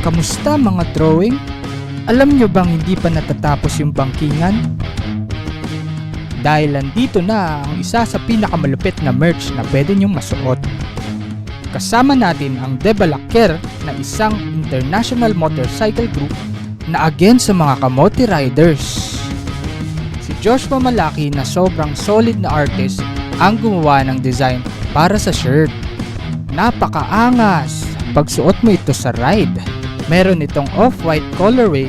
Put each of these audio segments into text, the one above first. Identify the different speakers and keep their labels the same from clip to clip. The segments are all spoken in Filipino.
Speaker 1: Kamusta mga drawing? Alam nyo bang hindi pa natatapos yung bangkingan? Dahil nandito na ang isa sa pinakamalupit na merch na pwede nyong masuot. Kasama natin ang Debalaker na isang international motorcycle group na against sa mga kamote riders. Si Joshua Malaki na sobrang solid na artist ang gumawa ng design para sa shirt. Napakaangas pagsuot mo ito sa ride. Meron itong off-white colorway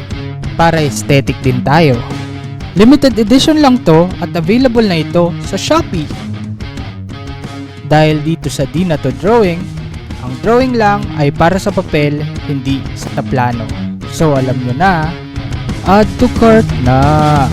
Speaker 1: para aesthetic din tayo. Limited edition lang to at available na ito sa Shopee. Dahil dito sa Di Na To Drawing, ang drawing lang ay para sa papel, hindi sa taplano. So alam nyo na, add to cart na!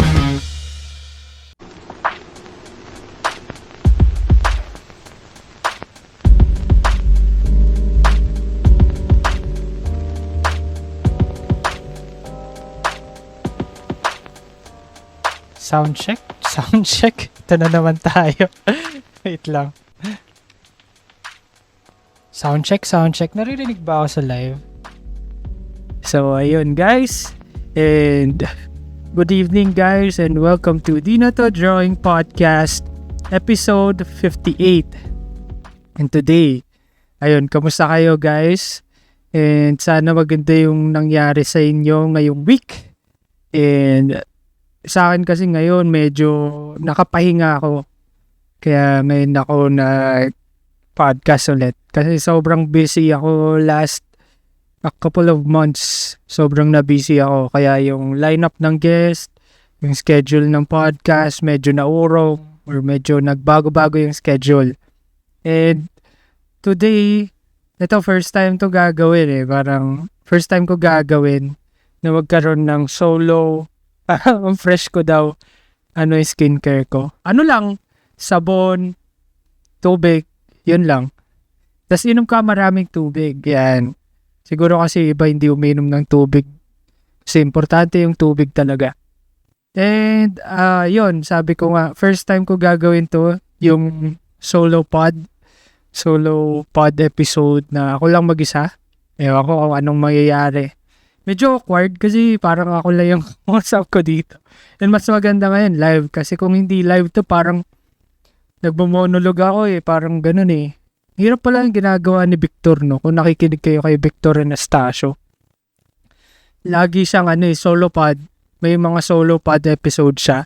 Speaker 1: Sound check. Ito na naman tayo. Wait lang. Sound check. Naririnig ba ako sa live? So, ayun guys. And good evening guys and welcome to Di Na To Drawing Podcast episode 58. And today, ayun, kamusta kayo guys? And sana maganda yung nangyari sa inyo ngayong week. And sa akin kasi ngayon medyo nakapahinga ako. Kaya ngayon ako na podcast ulit. Kasi sobrang busy ako last a couple of months. Sobrang na busy ako. Kaya yung lineup ng guest, yung schedule ng podcast, medyo naurong or medyo nagbago-bago yung schedule. And today, ito first time to gagawin eh. Parang first time ko gagawin na magkaroon ng solo. Ang fresh ko daw yung skincare ko. Ano lang, sabon, tubig, yun lang. Tapos inom ka maraming tubig. Yan. Siguro kasi iba hindi uminom ng tubig. Kasi importante yung tubig talaga. And yun, sabi ko nga, first time ko gagawin to, yung solo pod episode na ako lang mag-isa. Ewan ko kung anong mangyayari. Medyo awkward kasi parang ako lang yung WhatsApp ko dito. And mas maganda ngayon live kasi kung hindi live to parang nagmo-monologue ako eh. Parang ganun eh. Hirap pala yung ginagawa ni Victor no. Kung nakikinig kayo kay Victor Anastasio. Lagi siyang solo pod. May mga solo pod episode siya.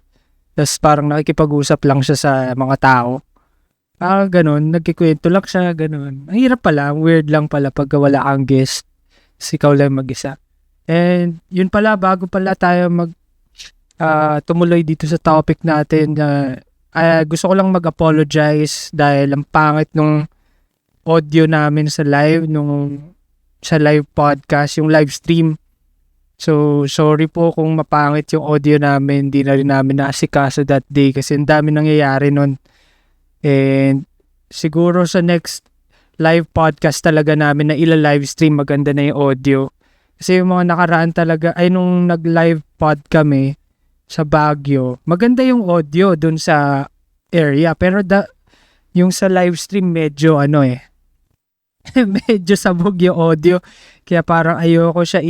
Speaker 1: Tapos parang nakikipag-usap lang siya sa mga tao. Ganun. Nagkikwento lang siya. Ganun. Ang hirap pala. Weird lang pala pag wala kang guest. Kasi ikaw lang mag-isa. And yun pala, bago pala tayo tumuloy dito sa topic natin, gusto ko lang mag-apologize dahil ang pangit nung audio namin sa live, sa live podcast, yung live stream. So, sorry po kung mapangit yung audio namin, hindi na rin namin naasikaso that day kasi ang dami nangyayari nun. And siguro sa next live podcast talaga namin na ila-live stream, maganda na yung audio. Kasi yung mga nakaraan talaga, nung nag-live pod kami sa Baguio, maganda yung audio dun sa area. Pero yung sa live stream medyo medyo sabog yung audio. Kaya parang ayoko siya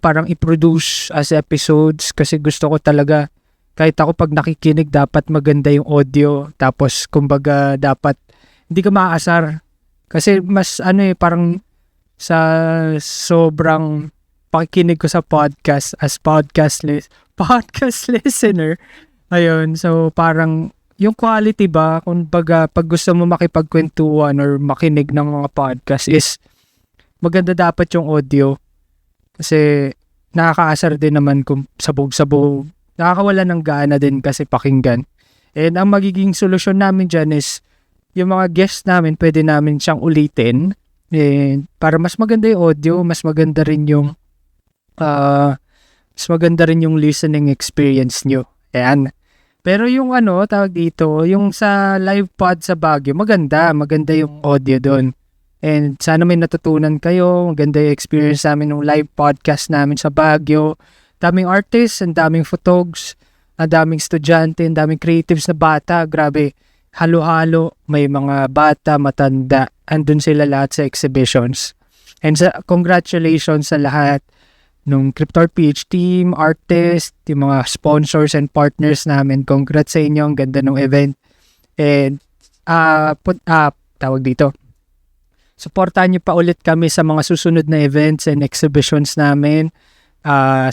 Speaker 1: parang i-produce as episodes. Kasi gusto ko talaga, kahit ako pag nakikinig, dapat maganda yung audio. Tapos, kumbaga, dapat hindi ka maaasar. Kasi mas parang sa sobrang pakikinig ko sa podcast as podcast listener. Ayun, so parang yung quality ba, kung pag gusto mo makipagkwentuhan or makinig ng mga podcast is maganda dapat yung audio. Kasi nakakaasar din naman kung sabog-sabog. Nakakawala ng gana din kasi pakinggan. And ang magiging solusyon namin dyan is yung mga guests namin, pwede namin siyang ulitin. And para mas maganda yung audio, mas maganda rin yung listening experience nyo. Ayan. Pero yung tawag dito, yung sa live pod sa Baguio, maganda yung audio doon. And sana may natutunan kayo, maganda yung experience namin ng live podcast namin sa Baguio. Daming artists, ang daming photogs, ang daming estudyante, ang daming creatives na bata, grabe. halo-halo, may mga bata, matanda, andun sila lahat sa exhibitions. And congratulations sa lahat nung Cryptor PH team, artist, yung mga sponsors and partners namin. Congrats sa inyo, ang ganda ng event. And tawag dito. Supportahan niyo pa ulit kami sa mga susunod na events and exhibitions namin.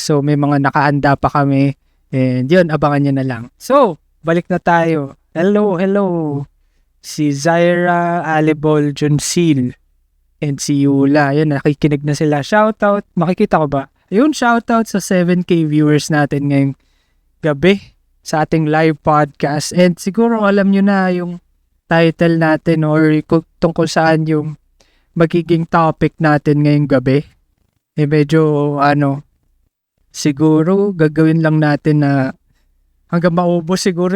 Speaker 1: So may mga nakahanda pa kami. And yun, abangan niyo na lang. So, balik na tayo. Hello. Si Zaira Alibol Junsil and si Yula. Yun, nakikinig na sila. Shoutout. Makikita ko ba? Ayun, shoutout sa 7K viewers natin ngayong gabi sa ating live podcast. And siguro alam nyo na yung title natin or tungkol saan yung magiging topic natin ngayong gabi. Medyo siguro gagawin lang natin na hanggang maubos siguro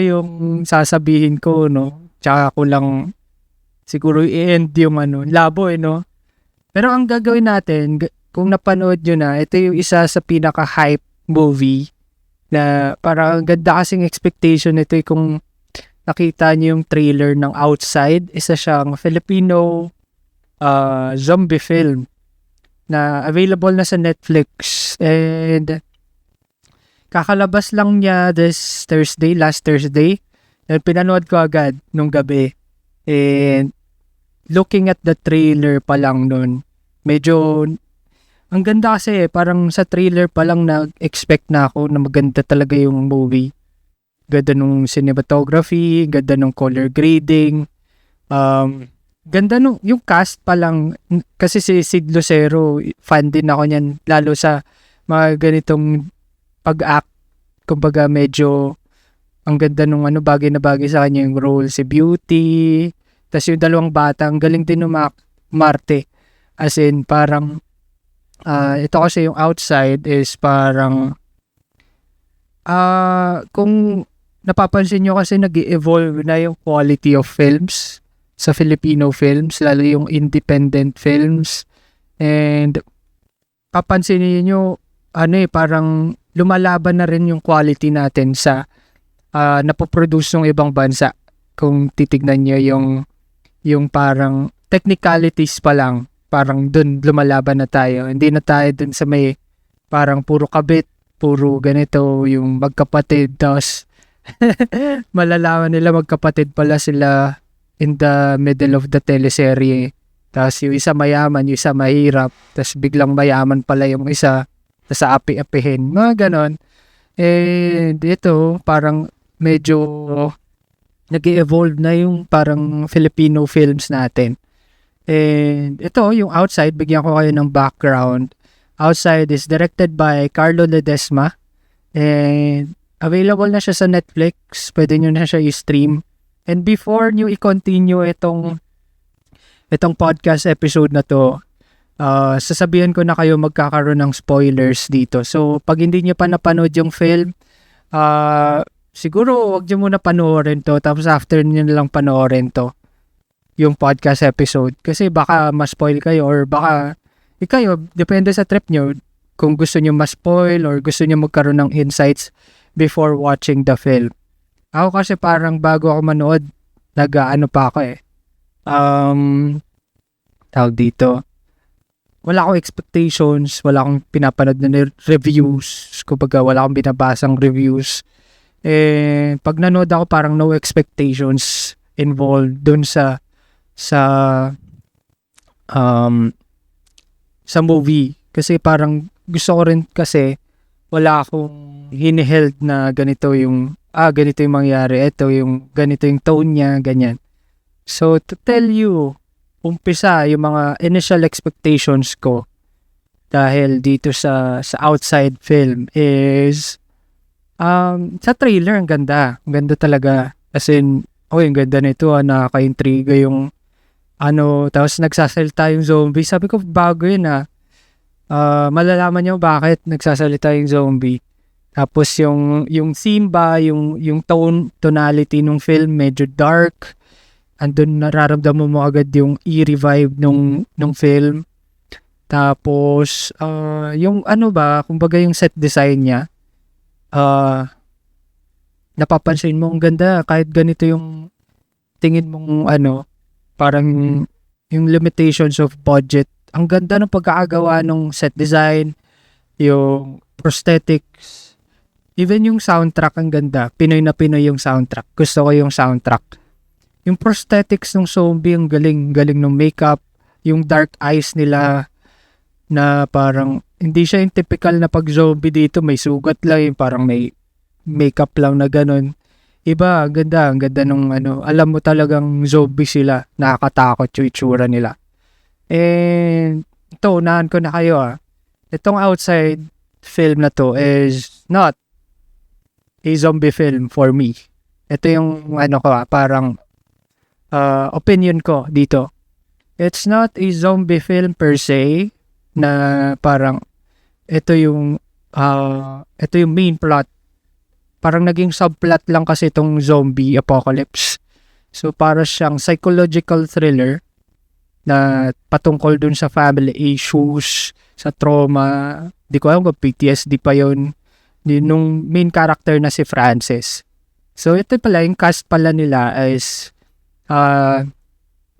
Speaker 1: yung sasabihin ko, no? Tsaka ko lang siguro i-end yung labo, no? Pero ang gagawin natin, kung napanood nyo na, ito yung isa sa pinaka-hype movie na parang ganda kasing expectation nito kung nakita nyo yung trailer ng Outside. Isa siyang Filipino zombie film na available na sa Netflix. And kakalabas lang niya last Thursday. And pinanood ko agad nung gabi. And looking at the trailer pa lang nun, medyo ang ganda kasi parang sa trailer pa lang na-expect na ako na maganda talaga yung movie. Ganda nung cinematography, ganda nung color grading, ganda nung yung cast pa lang, kasi si Sid Lucero, fan din ako niyan, lalo sa mga ganitong pag-act, kumbaga medyo ang ganda nung bagay na bagay sa kanya yung role, si Beauty, tas yung dalawang bata, ang galing din ng Marte, as in parang ito kasi yung Outside is parang kung napapansin nyo kasi nag-evolve na yung quality of films sa Filipino films, lalo yung independent films. And papansinin nyo, parang lumalaban na rin yung quality natin sa napoproduce ng ibang bansa. Kung titignan nyo yung parang technicalities pa lang, parang dun lumalaban na tayo. Hindi na tayo dun sa may parang puro kabit, puro ganito, yung magkapatid, tapos malalaman nila magkapatid pala sila in the middle of the teleserye. Tapos yung isa mayaman, yung isa mahirap, tapos biglang mayaman pala yung isa, tapos api-apihin, mga ganon. And ito, parang medyo nag-evolve na yung parang Filipino films natin. And ito, yung Outside, bigyan ko kayo ng background. Outside is directed by Carlo Ledesma. And available na siya sa Netflix. Pwede nyo na siya i-stream. And before nyo i-continue itong podcast episode na to, sasabihan ko na kayo magkakaroon ng spoilers dito. So, pag hindi nyo pa napanood yung film, siguro wag nyo muna panoorin to. Tapos after nyo na lang panoorin to, yung podcast episode, kasi baka ma-spoil kayo or baka kayo, depende sa trip nyo, kung gusto nyo ma-spoil or gusto nyo magkaroon ng insights before watching the film. Ako kasi parang bago ako manood, pa ako tawag dito, wala akong expectations, wala akong pinapanood na reviews, kumbaga wala akong binabasang reviews. Pag nanood ako, parang no expectations involved dun sa movie, kasi parang gusto ko rin, kasi wala akong hiniheld na ganito yung mangyari, ganito yung tone niya, ganyan. So to tell you, umpisa yung mga initial expectations ko dahil dito sa Outside film is sa trailer, ang ganda talaga, as in, yung ganda nito, nakaka-intriga yung tapos nagsasalita yung zombie. Sabi ko, bago yun malalaman nyo bakit nagsasalita yung zombie. Tapos yung Simba, yung tonality ng film, medyo dark. Andun nararamdaman mo agad yung eerie vibe nung film. Tapos, kumbaga yung set design niya, napapansin mo, ang ganda, kahit ganito yung tingin mong parang yung limitations of budget. Ang ganda ng pagkakagawa ng set design, yung prosthetics, even yung soundtrack ang ganda. Pinoy na Pinoy yung soundtrack. Gusto ko yung soundtrack. Yung prosthetics ng zombie, ang galing ng makeup, yung dark eyes nila na parang hindi siya yung typical na pag zombie dito may sugat lang, yung parang may makeup lang na ganun. Iba, ang ganda nung alam mo talagang zombie sila, nakakatakot yung itsura nila. And ito, unahan ko na kayo itong Outside film na to is not a zombie film for me. Ito yung parang opinion ko dito. It's not a zombie film per se na parang ito yung main plot. Parang naging subplot lang kasi itong zombie apocalypse. So para siyang psychological thriller na patungkol dun sa family issues, sa trauma. Di ko alam kung PTSD pa yun. Nung main character na si Francis. So ito pala, yung cast pala nila is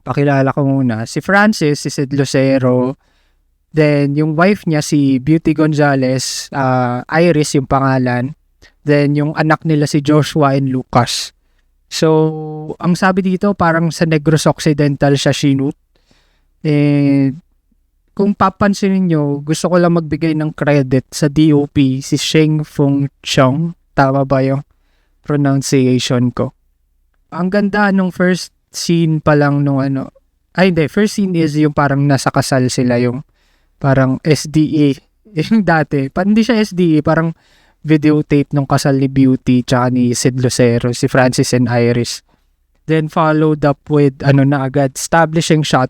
Speaker 1: pakilala ko muna. Si Francis, si Sid Lucero. Then yung wife niya si Beauty Gonzalez, Iris yung pangalan. Then yung anak nila si Joshua and Lucas. So ang sabi dito parang sa Negros Occidental siya shoot. Kung papansin niyo, gusto ko lang magbigay ng credit sa DOP, si Sheng Fung Chong. Tama ba yung pronunciation ko? Ang ganda nung first scene pa lang nung first scene is yung parang nasa kasal sila, yung parang SDA. Yung dati, hindi siya SDA, parang videotape nung kasal ni Beauty tsaka ni Sid Lucero, si Francis and Iris. Then followed up with na agad, establishing shot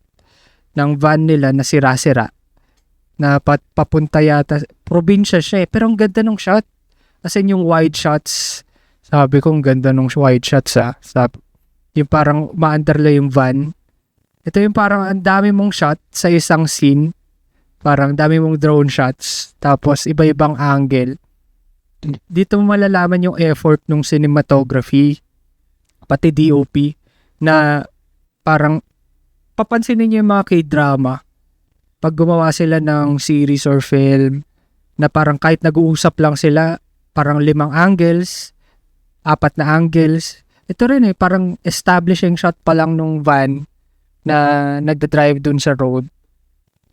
Speaker 1: ng van nila na sira-sira na papunta yata, probinsya siya pero ang ganda ng shot. As in yung wide shots, sabi ko ang ganda ng wide shots sabi, yung parang ma-underlay yung van. Ito yung parang ang dami mong shot sa isang scene, parang dami mong drone shots, tapos iba-ibang angle. Dito mo malalaman yung effort ng cinematography, pati DOP, na parang papansinin niyo yung mga K-drama pag gumawa sila ng series or film na parang kahit nag-uusap lang sila, parang 5 angles, 4 na angles. Ito rin parang establishing shot pa lang nung van na nagda-drive dun sa road.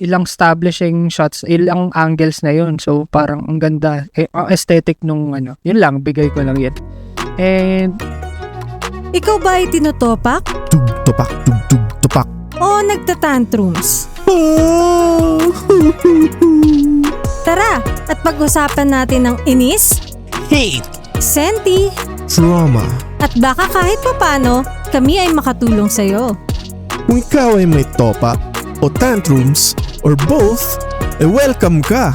Speaker 1: Ilang establishing shots, ilang angles na yun. So, parang ang ganda. Aesthetic nung yun lang, bigay ko lang yan. And
Speaker 2: ikaw ba ay tinutopak?
Speaker 3: Tug-tupak, tug-tug-tupak.
Speaker 2: O nagtatantrums? Tara, at pag-usapan natin ng inis,
Speaker 3: Hate,
Speaker 2: senti,
Speaker 3: trauma.
Speaker 2: at baka kahit papano, kami ay makatulong sa'yo.
Speaker 3: Kung ikaw ay may topak o tantrums or both, welcome ka.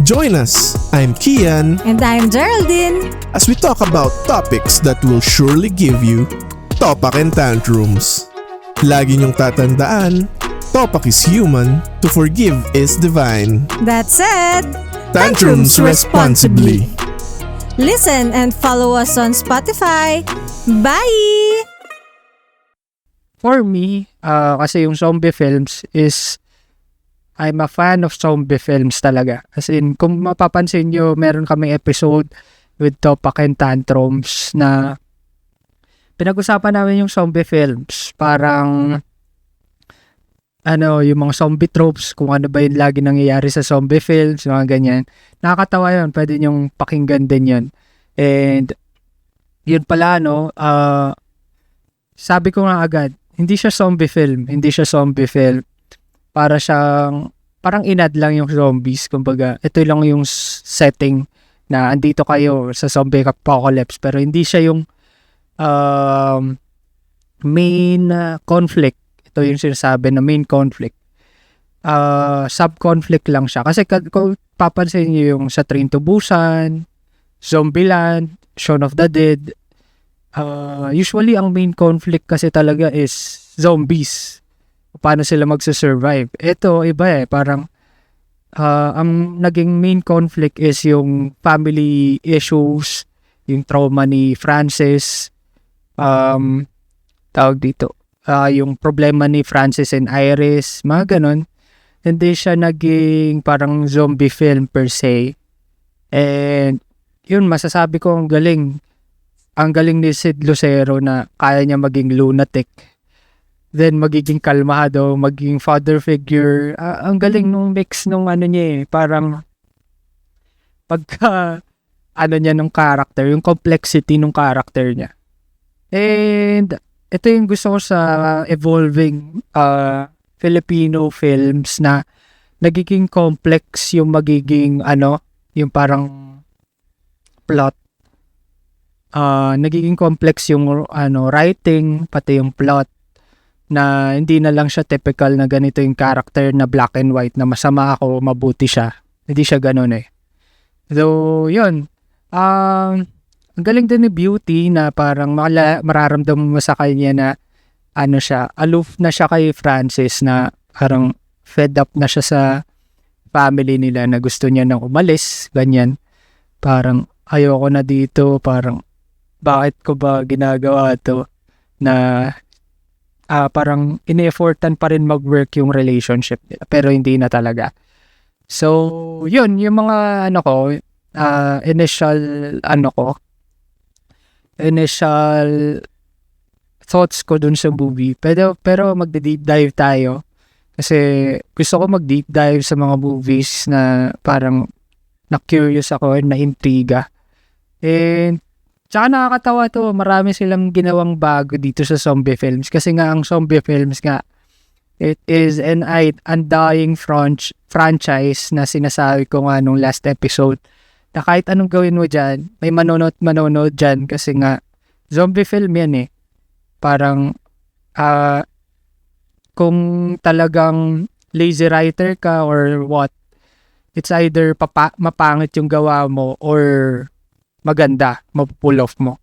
Speaker 3: Join us. I'm Kian
Speaker 2: And I'm Geraldine.
Speaker 3: as we talk about topics that will surely give you topak and tantrums. Lagi niyong tatandaan, topak is human, to forgive is divine.
Speaker 2: That said,
Speaker 3: Tantrums responsibly.
Speaker 2: Listen and follow us on Spotify. Bye!
Speaker 1: for me, kasi yung zombie films is, I'm a fan of zombie films talaga. As in, kung mapapansin nyo, meron kaming episode with Topak and Tantrums na pinag-usapan namin yung zombie films. Parang, yung mga zombie tropes, kung ano ba yung lagi nangyayari sa zombie films, mga ganyan. Nakakatawa yun, pwede nyong pakinggan din yun. And, yun pala, sabi ko nga agad, hindi siya zombie film. Para siyang, parang inad lang yung zombies. Kumbaga, ito lang yung setting na andito kayo sa zombie apocalypse. Pero hindi siya yung main conflict. Ito yung sinasabi na main conflict. Sub-conflict lang siya. Kasi kung papansin niyo yung sa Train to Busan, Zombieland, Shaun of the Dead, usually ang main conflict kasi talaga is zombies. Paano sila magsusurvive. Ito, iba parang ang naging main conflict is yung family issues, yung trauma ni Francis, tawag dito, yung problema ni Francis and Iris, mga ganun. Hindi siya naging parang zombie film per se. And yun, masasabi ko ang galing. Ang galing ni Sid Lucero na kaya niya maging lunatic. Then magiging kalmado, maging father figure. Ang galing nung mix nung ano niya parang pagka ano niya nung character, yung complexity nung character niya. And ito yung gusto ko sa evolving Filipino films na nagiging complex yung magiging yung parang plot. Nagiging complex yung writing, pati yung plot, na hindi na lang siya typical na ganito yung character na black and white na masama ako, mabuti siya. Hindi siya ganun eh. So, yun. Ang galing din ni Beauty na parang mararamdaman mo sa kanya na siya, aloof na siya kay Francis, na parang fed up na siya sa family nila, na gusto niya nang umalis, ganyan. Parang ayoko na dito, parang bakit ko ba ginagawa to, na parang in-effortan pa rin mag-work yung relationship nila, pero hindi na talaga. So, yun, yung mga initial thoughts ko dun sa movie. Pero magde-deep dive tayo, kasi gusto ko mag-deep dive sa mga movies na parang na-curious ako, na-intriga. And tsaka nakakatawa to, marami silang ginawang bago dito sa zombie films. Kasi nga ang zombie films nga, it is an undying franchise na sinasabi ko nga nung last episode, na kahit anong gawin mo dyan, may manonood dyan, kasi nga zombie film yan eh. Parang kung talagang lazy writer ka or what, it's either mapangit yung gawa mo or maganda, mapupull off mo.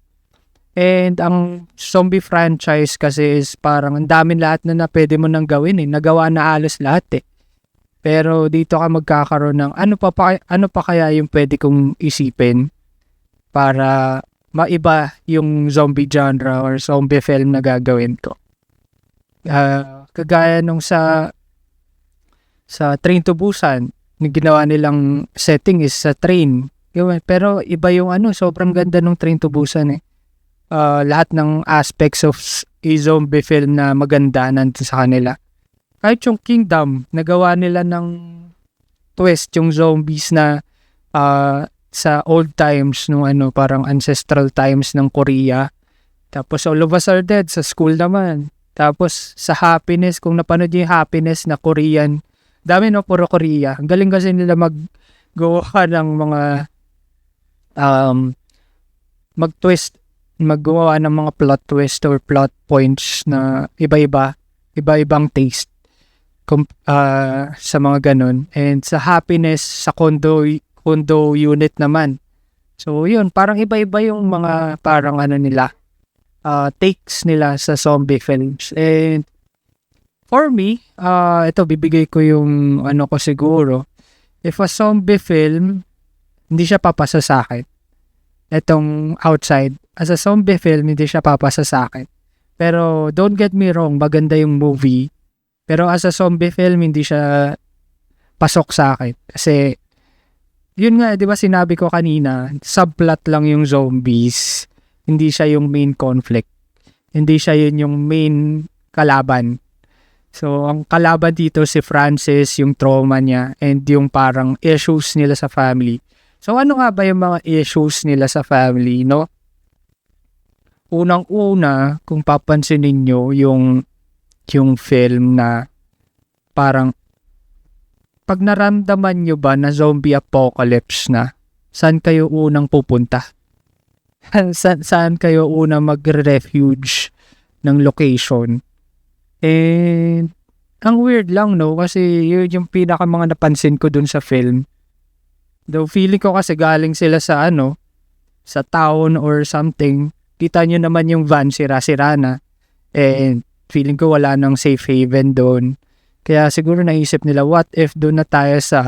Speaker 1: And ang zombie franchise kasi is parang ang daming lahat na pwede mo nang gawin eh. Nagawa na halos lahat eh. Pero dito ka magkakaroon ng ano pa kaya yung pwede kong isipin para maiba yung zombie genre or zombie film na gagawin ko. Kagaya nung sa Train to Busan, yung ginawa nilang setting is sa train. Pero iba yung sobrang ganda nung Train to Busan eh. Lahat ng aspects of a zombie film na maganda nandun sa kanila. Kahit yung Kingdom, nagawa nila ng twist yung zombies na sa old times, nung parang ancestral times ng Korea. Tapos All of Us Are Dead sa school naman. Tapos sa Happiness, kung napanood yung Happiness na Korean, dami puro Korea. Ang galing kasi nila maggawa ng mga maggawa ng mga plot twist or plot points na iba-ibang taste sa mga ganun. And sa Happiness, sa condo unit naman. So yun, parang iba-iba yung mga parang nila, takes nila sa zombie films. And for me, ito bibigay ko yung ko siguro, if a zombie film, hindi siya papasa sa akin. Itong Outside, as a zombie film, hindi siya papasa sa akin. Pero don't get me wrong, maganda yung movie. Pero as a zombie film, hindi siya pasok sa akin. Kasi, yun nga, di ba sinabi ko kanina, subplot lang yung zombies. Hindi siya yung main conflict. Hindi siya yun yung main kalaban. So, ang kalaban dito si Francis, yung trauma niya, and yung parang issues nila sa family. So, ano nga ba yung mga issues nila sa family, no? Unang-una, kung papansin ninyo, yung film na parang pag naramdaman nyo ba na zombie apocalypse na, saan kayo unang pupunta? Saan kayo unang mag-refuge ng location? And ang weird lang, no? Kasi yun yung pinaka mga napansin ko dun sa film. Though feeling ko kasi galing sila sa sa town or something. Kita nyo naman yung van, sira-sira na. And feeling ko wala nang safe haven doon. Kaya siguro naisip nila, what if doon na tayo sa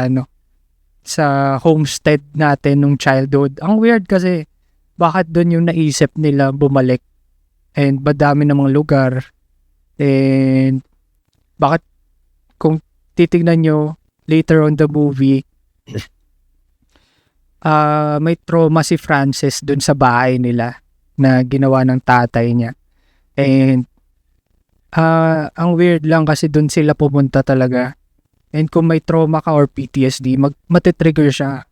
Speaker 1: sa homestead natin nung childhood. Ang weird kasi bakit doon yung naisip nila bumalik and madami namang lugar and bakit kung titignan nyo later on the movie may trauma si Frances doon sa bahay nila na ginawa ng tatay niya and ang weird lang kasi doon sila pumunta talaga and kung may trauma ka or PTSD matitrigger siya.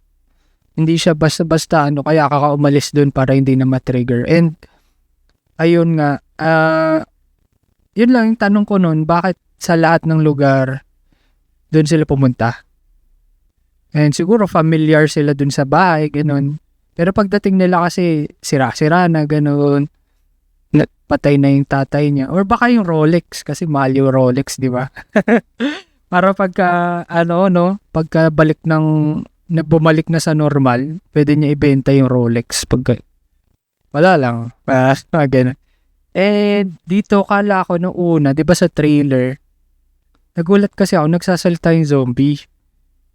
Speaker 1: Hindi siya basta-basta kaya kakaumalis dun para hindi na matrigger. And, ayun nga, yun lang yung tanong ko nun, bakit sa lahat ng lugar dun sila pumunta? And siguro familiar sila dun sa bahay, ganun. Pero pagdating nila kasi sira-sira na, ganun, patay na yung tatay niya. Or baka yung Rolex, kasi mahal yung Rolex, di ba? Para pagka, pagka balik na bumalik na sa normal, pwede niya ibenta yung Rolex pag wala lang. Ganun. Eh, dito kala ko nung una, di ba sa trailer, nagulat kasi ako, nagsasalita yung zombie.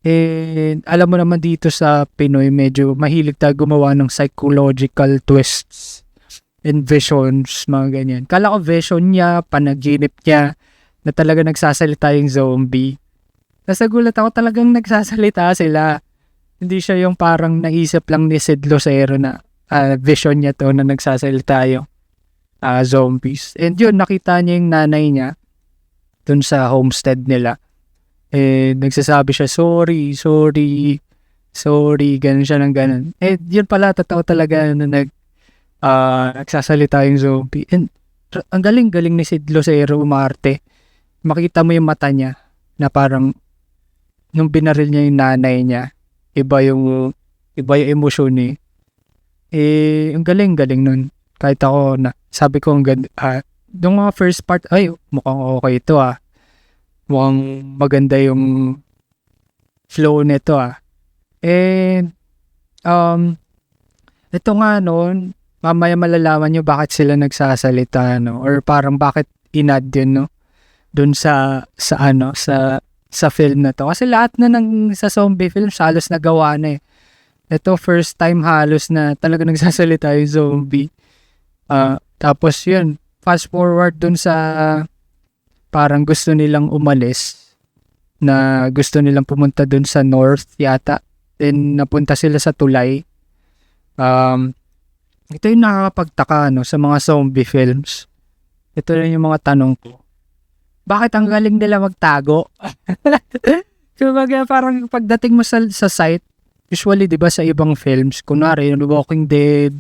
Speaker 1: And alam mo naman dito sa Pinoy, medyo mahilig tayo gumawa ng psychological twists and visions, mga ganyan. Kala ko vision niya, panaginip niya, na talaga nagsasalita yung zombie. Tapos nagulat ako, talagang nagsasalita sila. Hindi siya yung parang naisip lang ni Sid Lucero na vision niya to na nagsasalita yung zombies. And yun, nakita niya yung nanay niya dun sa homestead nila. And nagsasabi siya, sorry, ganun siya ng ganun. And yun pala, totoo talaga na nagsasalita yung zombie. And ang galing-galing ni Sid Lucero umarte. Makita mo yung mata niya na parang nung binaril niya yung nanay niya, iba yung emosyon eh. Ang galing nun. Kahit ako sabi ko yung mga first part, ay, mukhang okay ito Mukhang maganda yung flow nito And, ito nga noon, mamaya malalaman nyo bakit sila nagsasalita, or parang bakit inad yun, dun sa film na to. Kasi lahat na sa zombie film, halos nagawa na eh. Ito, first time halos na talaga nagsasalita yung zombie. Tapos yun, fast forward dun sa parang gusto nilang umalis, na gusto nilang pumunta dun sa north yata. Then napunta sila sa tulay. Ito yung nakakapagtaka sa mga zombie films. Ito rin yung mga tanong ko. Bakit ang galing nila magtago? Kumbaga parang pagdating mo sa site, usually 'di ba sa ibang films, kunwari yung Walking Dead,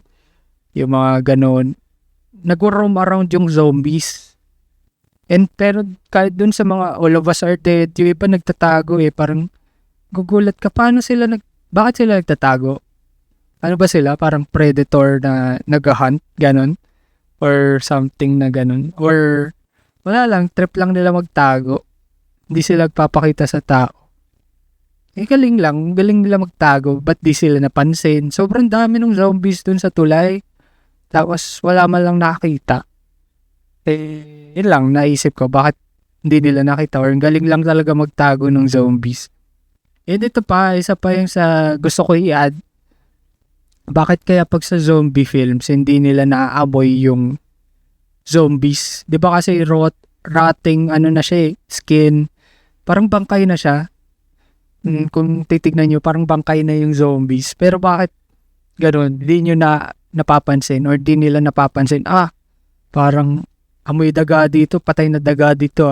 Speaker 1: yung mga ganon, nag-roam around yung zombies. And pero kahit dun sa mga All of Us Are Dead, yung iba nagtatago parang gugulat ka, bakit sila nagtatago? Ano ba sila? Parang predator na nag-hunt, ganon? Or something na ganon? Or wala lang, trip lang nila magtago. Hindi sila nagpapakita sa tao. Galing nila magtago. Ba't di sila napansin? Sobrang dami ng zombies dun sa tulay. Tapos wala man lang nakakita. Yun lang, naisip ko, bakit hindi nila nakita? Or galing lang talaga magtago ng zombies. Ito pa, isa pa yung sa gusto ko i-add. Bakit kaya pag sa zombie films, hindi nila naaamoy yung zombies? Di ba kasi rotting na siya skin, parang bangkay na siya. Kung titignan nyo, parang bangkay na yung zombies. Pero bakit ganun? Di nyo napapansin or di nila napapansin, parang amoy daga dito, patay na daga dito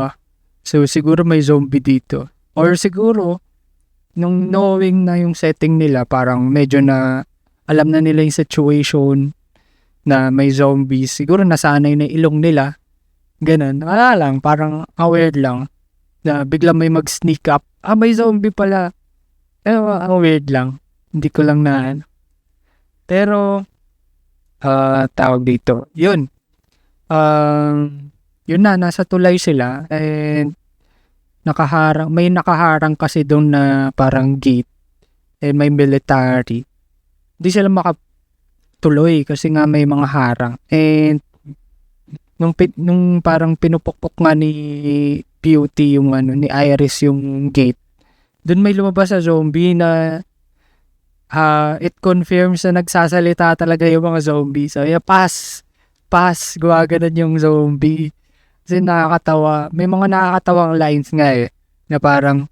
Speaker 1: So siguro may zombie dito. Or siguro, nung knowing na yung setting nila, parang medyo na alam na nila yung situation na may zombies, siguro nasanay na ilong nila, ganun, wala lang, parang aware lang, na bigla may mag-sneak up, may zombie pala, weird lang, hindi ko lang pero, tawag dito, yun nasa tulay sila, and may nakaharang kasi doon na parang gate, and may military, hindi sila makatuloy kasi nga may mga harang. And nung parang pinupukpok nga ni Beauty ni Iris yung gate, doon may lumabas sa zombie na it confirms na nagsasalita talaga yung mga zombie. So, yeah, pass, gumaganon yung zombie. Kasi nakakatawa. May mga nakakatawang lines nga na parang,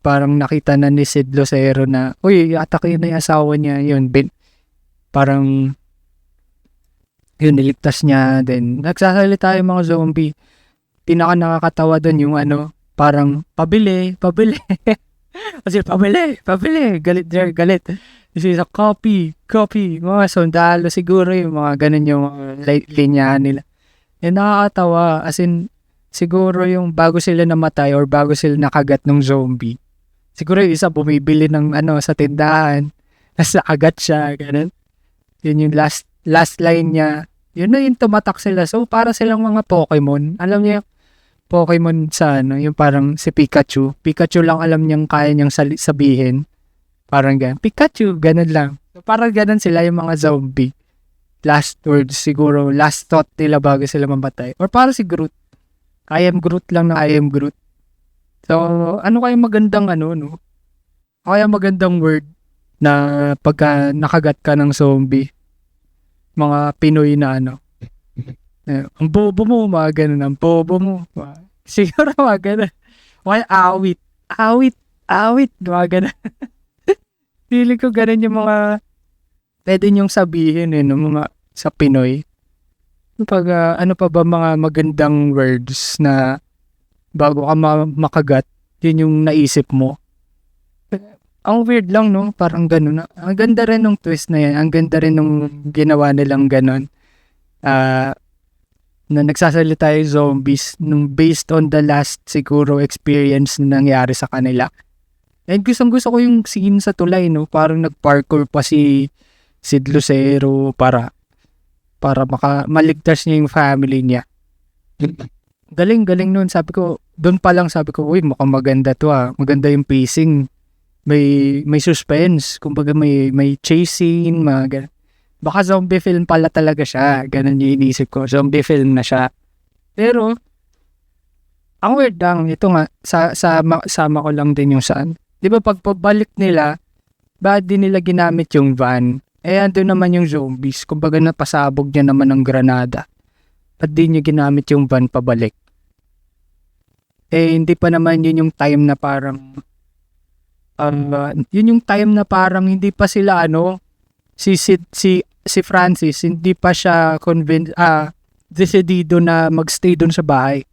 Speaker 1: parang nakita na ni Sid Lucero na, uy, atake na yung asawa niya. Yun, parang, yun, niligtas niya. Then, nagsasalita yung mga zombie. Pinaka nakakatawa doon yung parang, pabili. Kasi pabili, galit. Kasi sa copy, mga sundalo siguro yung mga ganun yung linyahan nila. Nakakatawa, as in, siguro yung bago sila namatay or bago sila nakagat ng zombie, siguro yung isa bumibili ng sa tindahan, nasa agat siya, ganun. Yun yung last line niya. Yun na yung tumatak sila. So, para silang mga Pokemon. Alam niyo Pokemon sa yung parang si Pikachu. Pikachu lang alam niyang kaya niyang sabihin. Parang ganun. Pikachu, ganun lang. So, parang ganun sila yung mga zombie. Last words siguro. Last thought nila bago sila mamatay. Or para si Groot. I am Groot lang na I am Groot. So, ano kaya magandang no? Kaya magandang word na pagka nakagat ka ng zombie. Mga Pinoy na ang bobo mo, mga ganun. Ang bobo mo. Siguro mga ganun. Kaya awit. Mga ganun. Feeling ko ganun yung mga pwede niyong sabihin no, mga sa Pinoy. Pag ano pa ba mga magandang words na bago ka makagat, yun yung naisip mo. Ang weird lang, no? Parang ganun. Ang ganda rin ng twist na yan. Ang ganda rin ng ginawa nilang ganun. Na nagsasalita yung zombies nung based on the last siguro experience na nangyari sa kanila. And gusto ko yung scene sa tulay, no? Parang nag-parkour pa si Sid Lucero para maligtas niya yung family niya. Galing nun. Doon pa lang sabi ko, uy, mukhang maganda to Maganda yung pacing. May suspense. Kumbaga may chase scene, mga ganun. Baka zombie film pala talaga siya. Ganun yung inisip ko. Zombie film na siya. Pero, ang weird lang, ito nga, sama ko lang din yung saan. Di ba pag pabalik nila, bakit di nila ginamit yung van? Andun naman yung zombies. Kumbaga napasabog niya naman ng granada. Ba't di niya ginamit yung van pabalik? Hindi pa naman yun yung time na parang, yun yung time na parang hindi pa sila si Francis, hindi pa siya decidido na magstay doon sa bahay.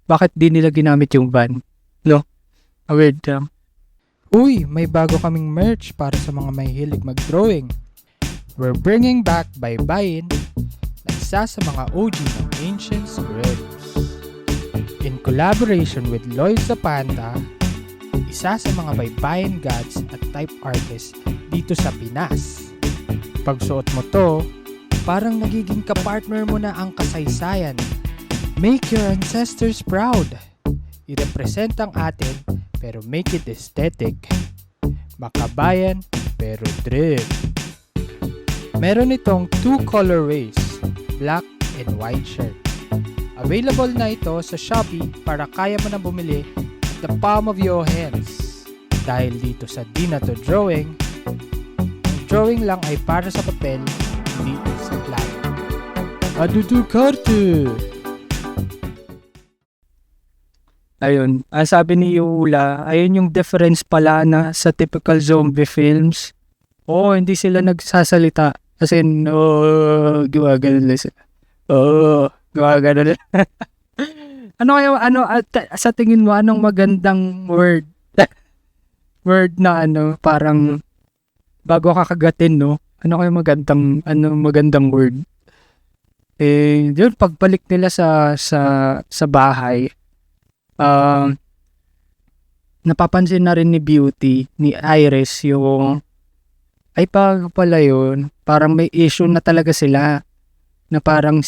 Speaker 1: Bakit di nila ginamit yung van? No? Weird lang. Uy, may bago kaming merch para sa mga mahihilig mag-drawing. We're bringing back Baybayin na isa sa mga OG ng ancient scripts. In collaboration with Lloyd Zapanta, isa sa mga baybayin gods at type artists dito sa Pinas. Pagsuot mo to, parang nagiging kapartner mo na ang kasaysayan. Make your ancestors proud. I-represent ang atin pero make it aesthetic. Makabayan pero drip. Meron itong 2 colorways, black and white shirt. Available na ito sa Shopee para kaya mo na bumili at the palm of your hands. Dahil dito sa Di Na To Drawing, ang drawing lang ay para sa papel, hindi sa plato. Adudu karte! Ayun, ang sabi ni Yula, ayun yung difference pala na sa typical zombie films. Hindi sila nagsasalita. As in, gumagano lang sila. Gumagano lang. Sa tingin mo, anong magandang word? Word na parang bago kakagatin, no? Ano kayo magandang word? Yun, pagbalik nila sa bahay, napapansin na rin ni Beauty, ni Iris, yung pala yun, parang may issue na talaga sila na parang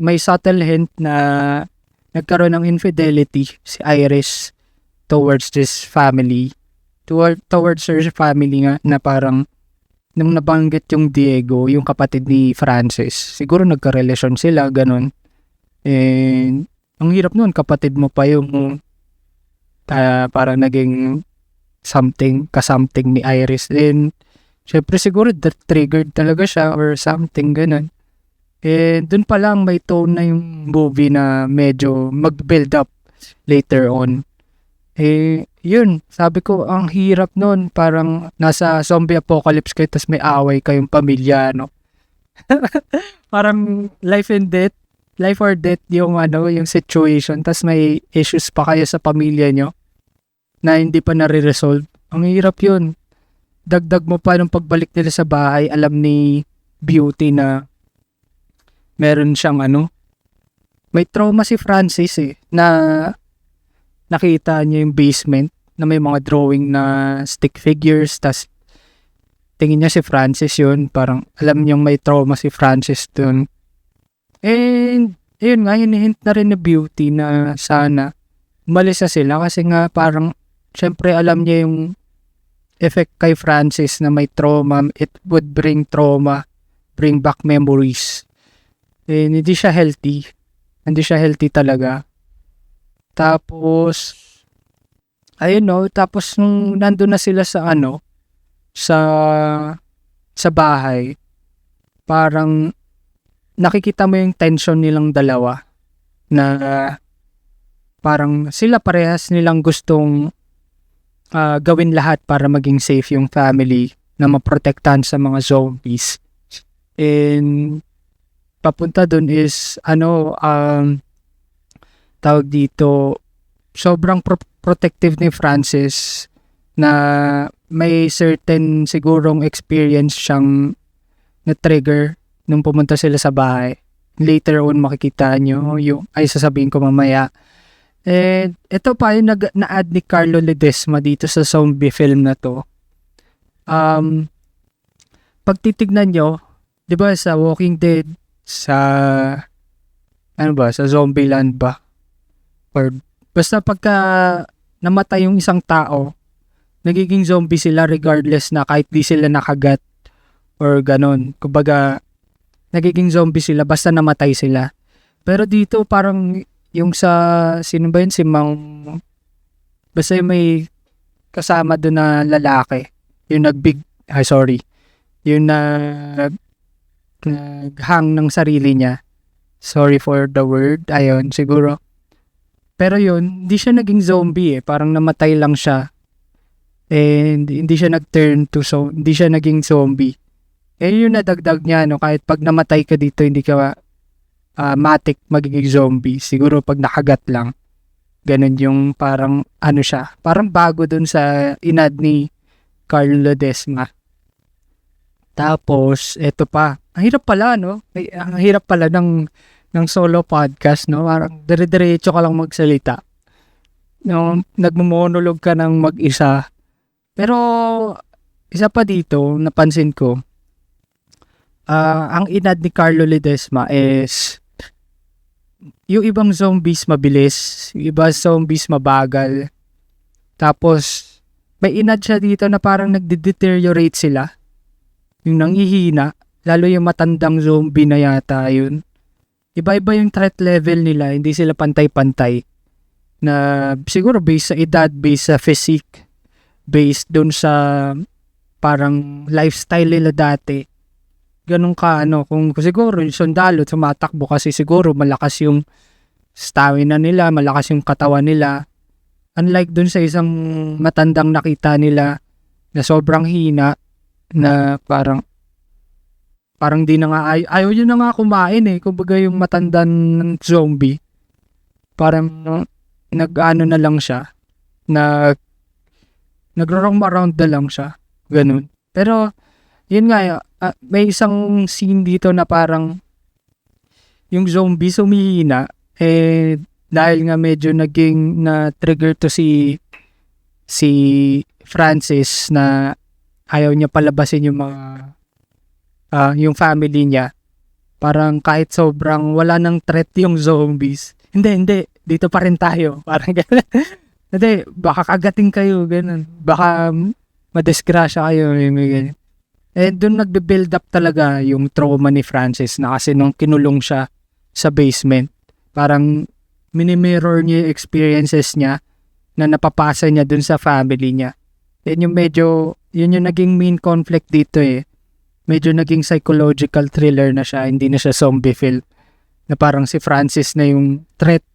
Speaker 1: may subtle hint na nagkaroon ng infidelity si Iris towards this family, towards her family nga, na parang nung nabanggit yung Diego, yung kapatid ni Francis, siguro nagkarelasyon sila, ganun. Ang hirap nun, kapatid mo pa yung parang naging something ni Iris. Then, syempre siguro triggered talaga siya or something ganun. Dun pa lang may tone na yung movie na medyo mag-build up later on. Yun, sabi ko, ang hirap nun. Parang nasa zombie apocalypse kayo tapos may away kayong pamilya, no? Parang life or death yung yung situation tapos may issues pa kayo sa pamilya nyo na hindi pa nare-resolve. Ang hirap yun. Dagdag mo pa nung pagbalik nila sa bahay, alam ni Beauty na meron siyang may trauma si Francis na nakita niya yung basement na may mga drawing na stick figures, tas tingin niya si Francis yun, parang alam niyang may trauma si Francis dun. And ayun nga, hinihint na rin na Beauty na sana umalis na sila kasi nga parang syempre alam niya yung effect kay Francis na may trauma, it would bring back memories. Hindi siya healthy talaga. Tapos ayun tapos nung nandun na sila sa sa bahay, parang nakikita mo yung tension nilang dalawa na parang sila parehas nilang gustong gawin lahat para maging safe yung family na maprotektahan sa mga zombies. And papunta dun is tawag dito, sobrang protective ni Francis na may certain sigurong experience siyang na-trigger nung pumunta sila sa bahay. Later on makikita nyo sasabihin ko mamaya. Ito pa yung na-add ni Carlo Ledesma dito sa zombie film na to. Pag titignan nyo, di ba sa Walking Dead, sa sa Zombieland ba? Or basta pagka namatay yung isang tao, nagiging zombie sila regardless na kahit di sila nakagat or ganon. Kumbaga, nagiging zombie sila basta namatay sila. Pero dito parang yung sa, sino ba yun? Si basta yung may kasama doon na lalaki. Yung yung naghang ng sarili niya. Sorry for the word. Ayun, siguro. Pero yun, hindi siya naging zombie Parang namatay lang siya. And hindi siya hindi siya naging zombie. Yun nadagdag niya, kahit pag namatay ka dito, hindi ka matik magiging zombie. Siguro pag nakagat lang. Ganun yung parang siya. Parang bago dun sa inad ni Carlo Ledesma. Tapos, eto pa. Ang hirap pala, Ang hirap pala ng solo podcast, Parang dire-diretso ka lang magsalita. Nagmo-monologue ka ng mag-isa. Pero, isa pa dito, napansin ko, ang inad ni Carlo Ledesma is yung ibang zombies mabilis, yung ibang zombies mabagal. Tapos, may inad siya dito na parang nagde-deteriorate sila. Yung nanghihina, lalo yung matandang zombie na yata yun. Iba-iba yung threat level nila, hindi sila pantay-pantay. Na siguro based sa edad, based sa physique, based dun sa parang lifestyle nila dati. Ganun ka, kung siguro yung sundalo tumatakbo kasi siguro malakas yung stamina nila, malakas yung katawan nila. Unlike dun sa isang matandang nakita nila na sobrang hina, na parang di na nga ayaw yun na nga kumain kumbaga yung matandang zombie parang nag-ano na lang siya nag-roam around na lang siya ganun. Pero yun nga may isang scene dito na parang yung zombie sumihina dahil nga medyo naging na trigger to si Francis na ayaw niya palabasin yung mga yung family niya. Parang kahit sobrang wala nang threat yung zombies. Hindi. Dito pa rin tayo. Parang gano'n. Hindi, baka kagating kayo. Ganun. Baka madisgrasya kayo. Ganun. Doon nagbe-build up talaga yung trauma ni Francis na kasi nung kinulong siya sa basement, parang mini-mirror niya yung experiences niya na napapasa niya dun sa family niya. Yun yung naging main conflict dito eh. Medyo naging psychological thriller na siya, hindi na siya zombie film. Na parang si Francis na yung threat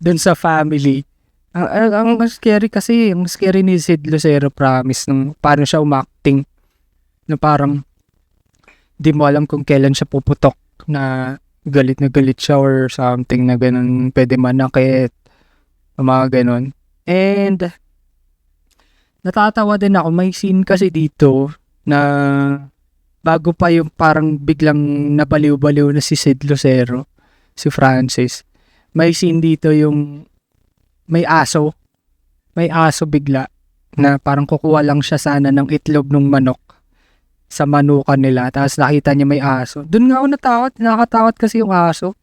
Speaker 1: dun sa family. Ang scary kasi, ang scary ni Sid Lucero, promise, nung paano siya umacting. Na parang, di mo alam kung kailan siya puputok na galit siya or something na ganun, pwede manakit, mga ganun. And, natatawa din ako, may scene kasi dito na bago pa yung parang biglang nabaliw-baliw na si Sid Lucero, si Francis, may scene dito yung may aso bigla na parang kukuha lang siya sana ng itlog ng manok sa manukan nila, tapos nakita niya may aso. Doon nga ako nakakatakot kasi yung aso.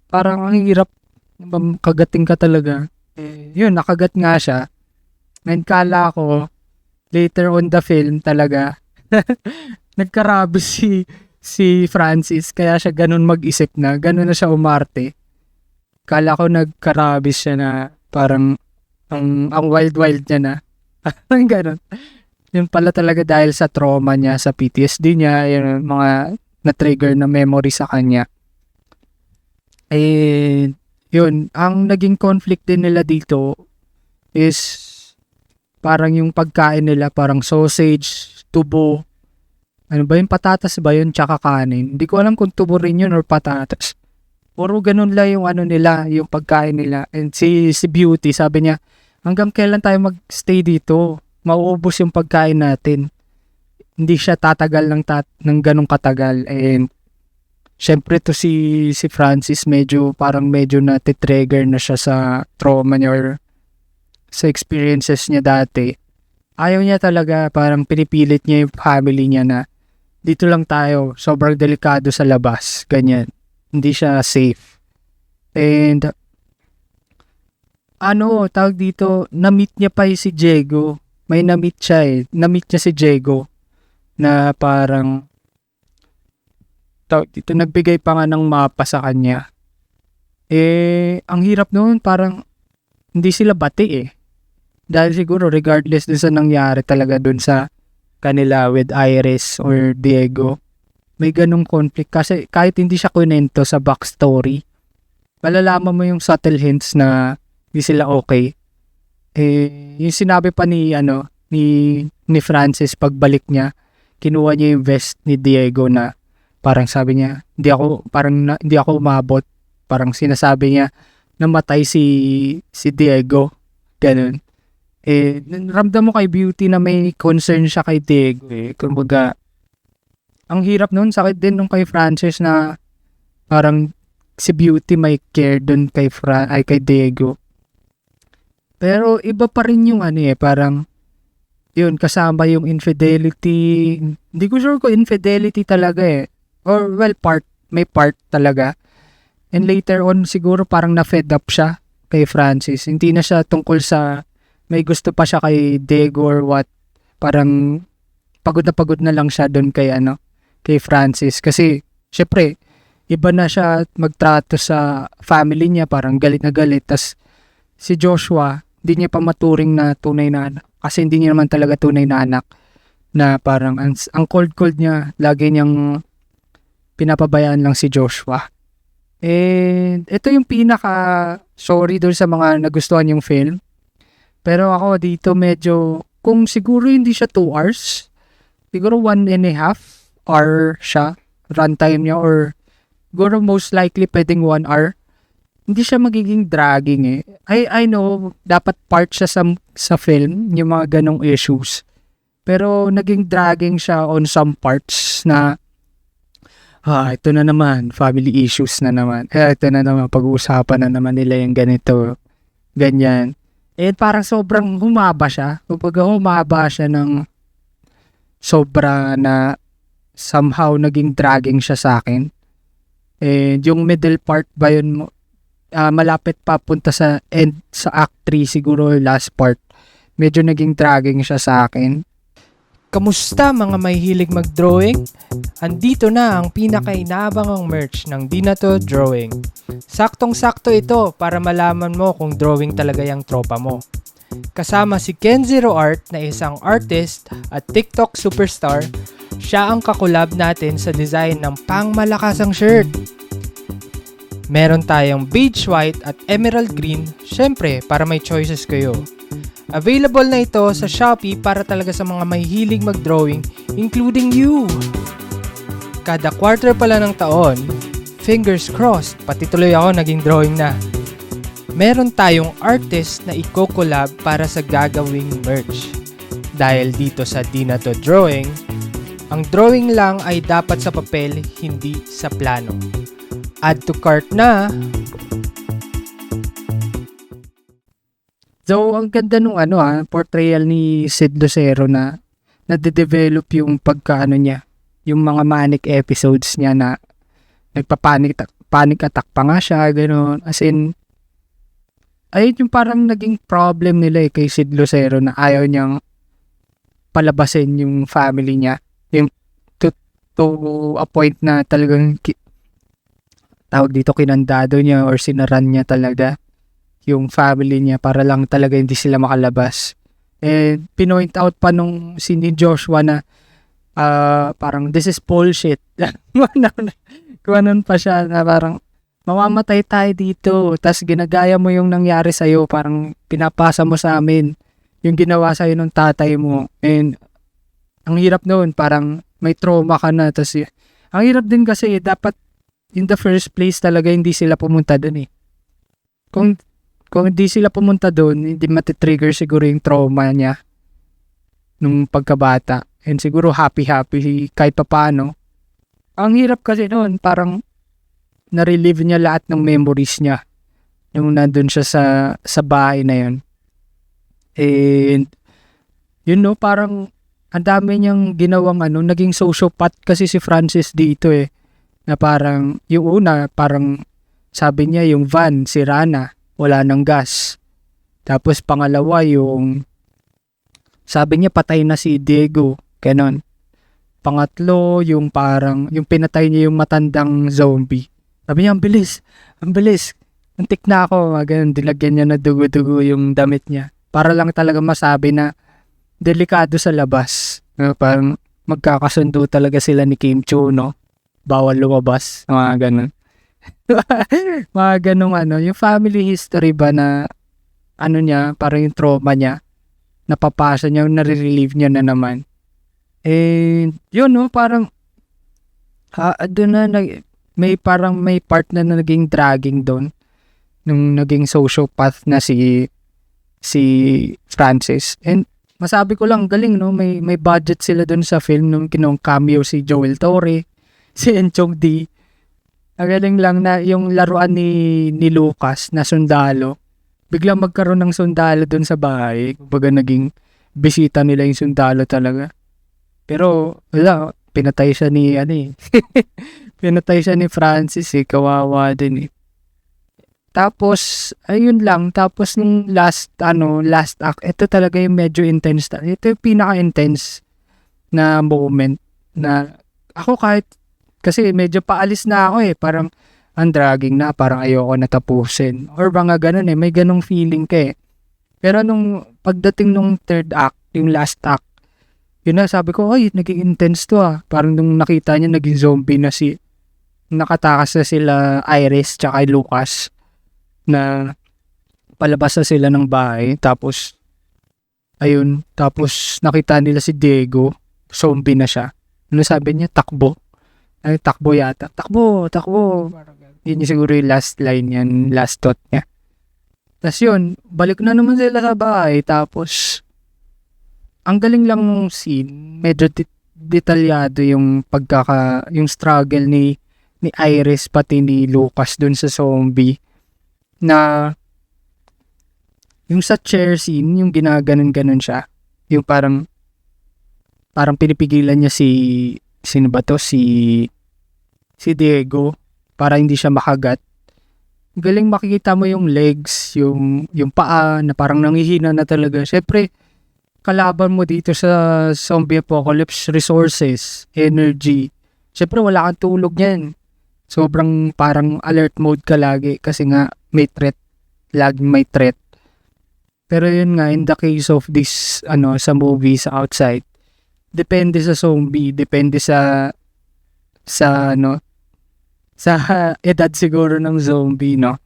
Speaker 1: Parang ang hirap, kagating ka talaga. Yun, nakagat nga siya. And kala ko, later on the film talaga, nagkarabis si Francis, kaya siya ganun mag-isip na, ganun na siya umarte. Kala ko nagkarabis siya na parang ang wild niya na. Parang ganun. Yun pala talaga dahil sa trauma niya, sa PTSD niya, yung mga na-trigger na memory sa kanya. Yun, ang naging conflict din nila dito is parang yung pagkain nila, parang sausage, tubo, ano ba yung patatas ba yun, tsaka kanin. Hindi ko alam kung tubo rin yun or patatas. Puro ganun lang yung ano nila, yung pagkain nila. And si Beauty, sabi niya, hanggang kailan tayo magstay dito? Mauubos yung pagkain natin. Hindi siya tatagal ng ganong katagal. And syempre to si Francis, medyo natitrigger na siya sa trauma niya or sa experiences niya dati. Ayaw niya talaga, parang pinipilit niya yung family niya na dito lang tayo, sobrang delikado sa labas, ganyan. Hindi siya safe. And tawag dito, na-meet niya pa si Diego. May na-meet siya eh. Na-meet niya si Diego na parang tawag dito, nagbigay pa nga ng mapa sa kanya. Ang hirap noon, parang hindi sila bati eh. Dahil siguro regardless dun sa nangyari talaga dun sa kanila with Iris or Diego, may ganong conflict. Kasi kahit hindi siya kunento sa backstory, malalaman mo yung subtle hints na hindi sila okay. Yung sinabi pa ni Francis pagbalik niya, kinuha niya yung vest ni Diego na parang sabi niya, hindi ako umabot. Parang sinasabi niya, namatay si Diego. Ganun. Ramdam mo kay Beauty na may concern siya kay Diego eh. Kumbaga, ang hirap nun, sakit din nung kay Francis na parang si Beauty may care dun kay Diego. Pero iba pa rin yung parang yun, kasama yung infidelity. Hindi ko sure kung infidelity talaga eh. Or well, may part talaga. And later on, siguro parang na-fed up siya kay Francis. Hindi na siya tungkol sa may gusto pa siya kay Diego or what. Parang pagod na lang siya doon kay Francis. Kasi, syempre, iba na siya magtrato sa family niya. Parang galit na galit. Tas si Joshua, hindi niya pa maturing na tunay na anak. Kasi hindi niya naman talaga tunay na anak. Na parang ang cold niya, lagi niyang pinapabayaan lang si Joshua. And ito yung sorry doon sa mga nagustuhan yung film. Pero ako dito medyo, kung siguro hindi siya 2 hours, siguro 1.5 hour siya, runtime niya, or siguro most likely pwedeng 1 hour. Hindi siya magiging dragging eh. I know, dapat part siya sa film, yung mga ganong issues. Pero naging dragging siya on some parts na ito na naman, family issues na naman. Ito na naman, pag-uusapan na naman nila yung ganito, ganyan. Parang sobrang humaba siya. Kapag humaba siya ng sobra na somehow naging dragging siya sa akin. Yung middle part ba yun, malapit pa punta sa end, sa act 3 siguro, last part. Medyo naging dragging siya sa akin.
Speaker 4: Kamusta mga may hilig mag-drawing? Andito na ang pinaka-inaabangang merch ng Di Na To Drawing. Saktong-sakto ito para malaman mo kung drawing talaga yung tropa mo. Kasama si Ken Zero Art na isang artist at TikTok superstar, siya ang kakolab natin sa design ng pangmalakasang shirt. Meron tayong beige white at emerald green, syempre para may choices kayo. Available na ito sa Shopee para talaga sa mga may hilig mag-drawing, including you. Kada quarter pala ng taon, fingers crossed, pati tuloy ako naging drawing na. Meron tayong artist na i-collab para sa gagawing merch. Dahil dito sa Di Na To Drawing, ang drawing lang ay dapat sa papel, hindi sa plano. Add to cart na.
Speaker 1: So, ang ganda nung portrayal ni Sid Lucero na nade-develop yung pagkaano niya, yung mga manic episodes niya na nagpa-panic attack pa nga siya, gano'n. As in, ayun yung parang naging problem nila kay Sid Lucero na ayaw niyang palabasin yung family niya. Yung to a point na talagang tawag dito kinandado niya or sinaran niya talaga yung family niya para lang talaga hindi sila makalabas. And pinoint out pa nung si ni Joshua na parang this is bullshit. Kuwanan pa siya na parang mamamatay tayo dito, tas ginagaya mo yung nangyari sa'yo, parang pinapasa mo sa amin yung ginawa sa'yo ng tatay mo. And ang hirap noon, parang may trauma ka na. Tas ang hirap din kasi dapat in the first place talaga hindi sila pumunta doon eh. Kung hindi sila pumunta doon, hindi matitrigger siguro yung trauma niya nung pagkabata. And siguro happy kahit pa paano. Ang hirap kasi noon, parang na-relive niya lahat ng memories niya nung nandun siya sa bahay na yun. And parang ang dami niyang ginawang naging sociopath kasi si Francis dito eh. Na parang, yung una, parang sabi niya yung van, sira na, wala ng gas. Tapos pangalawa yung, sabi niya patay na si Diego, ganon. Pangatlo, yung parang, yung pinatay niya yung matandang zombie. Sabi niya, ang bilis. Antik na ako, ganun, dilagyan niya na dugo-dugo yung damit niya. Para lang talaga masabi na delikado sa labas. Parang magkakasundo talaga sila ni Kim Chiu, no? Bawal lumabas, mga ganun. Mga ganung yung family history ba na niya, parang yung trauma niya, napapasa niya, nare-relieve niya na naman. And yun, no, parang doon na may part na naging dragging doon nung naging sociopath na si Francis. And masabi ko lang, galing, no, may budget sila doon sa film nung cameo si Joel Torre, si Enchong D. Agaling lang na yung laruan ni Lucas na sundalo. Biglang magkaroon ng sundalo dun sa bahay. Kumbaga naging bisita nila yung sundalo talaga. Pero wala, pinatay siya ni pinatay siya ni Francis kawawa din eh. Tapos ayun lang, tapos nung last act, ito talaga yung medyo intense. Ito yung pinaka-intense na moment na ako kahit kasi medyo paalis na ako parang ang dragging na, parang ayoko na tapusin. Or mga ganun may ganung feeling ka Pero nung pagdating nung third act, yung last act, yun na sabi ko, naging intense to Parang nung nakita niya naging zombie na nakatakas na sila Iris tsaka Lucas na palabas na sila ng bahay. Tapos nakita nila si Diego, zombie na siya. Ano sabi niya? Takbo yata. Takbo. Yun yung siguro yung last line yan, last thought niya. Tapos yun, balik na naman sila sa bahay. Tapos, ang galing lang nung scene, medyo detalyado yung yung struggle ni Iris pati ni Lucas dun sa zombie. Na, yung sa chair scene, yung ginaganon-ganon siya. Yung parang pinipigilan niya sino ba to? Si Diego para hindi siya makagat. Galing makikita mo yung legs, yung paa na parang nanghihina na talaga. Syempre, kalaban mo dito sa zombie apocalypse, resources, energy. Syempre, wala kang tulog niyan. Sobrang parang alert mode ka lagi kasi nga may threat. Laging may threat. Pero yun nga, in the case of this, sa movie, sa Outside, depende sa zombie, depende sa sa edad siguro ng zombie, no?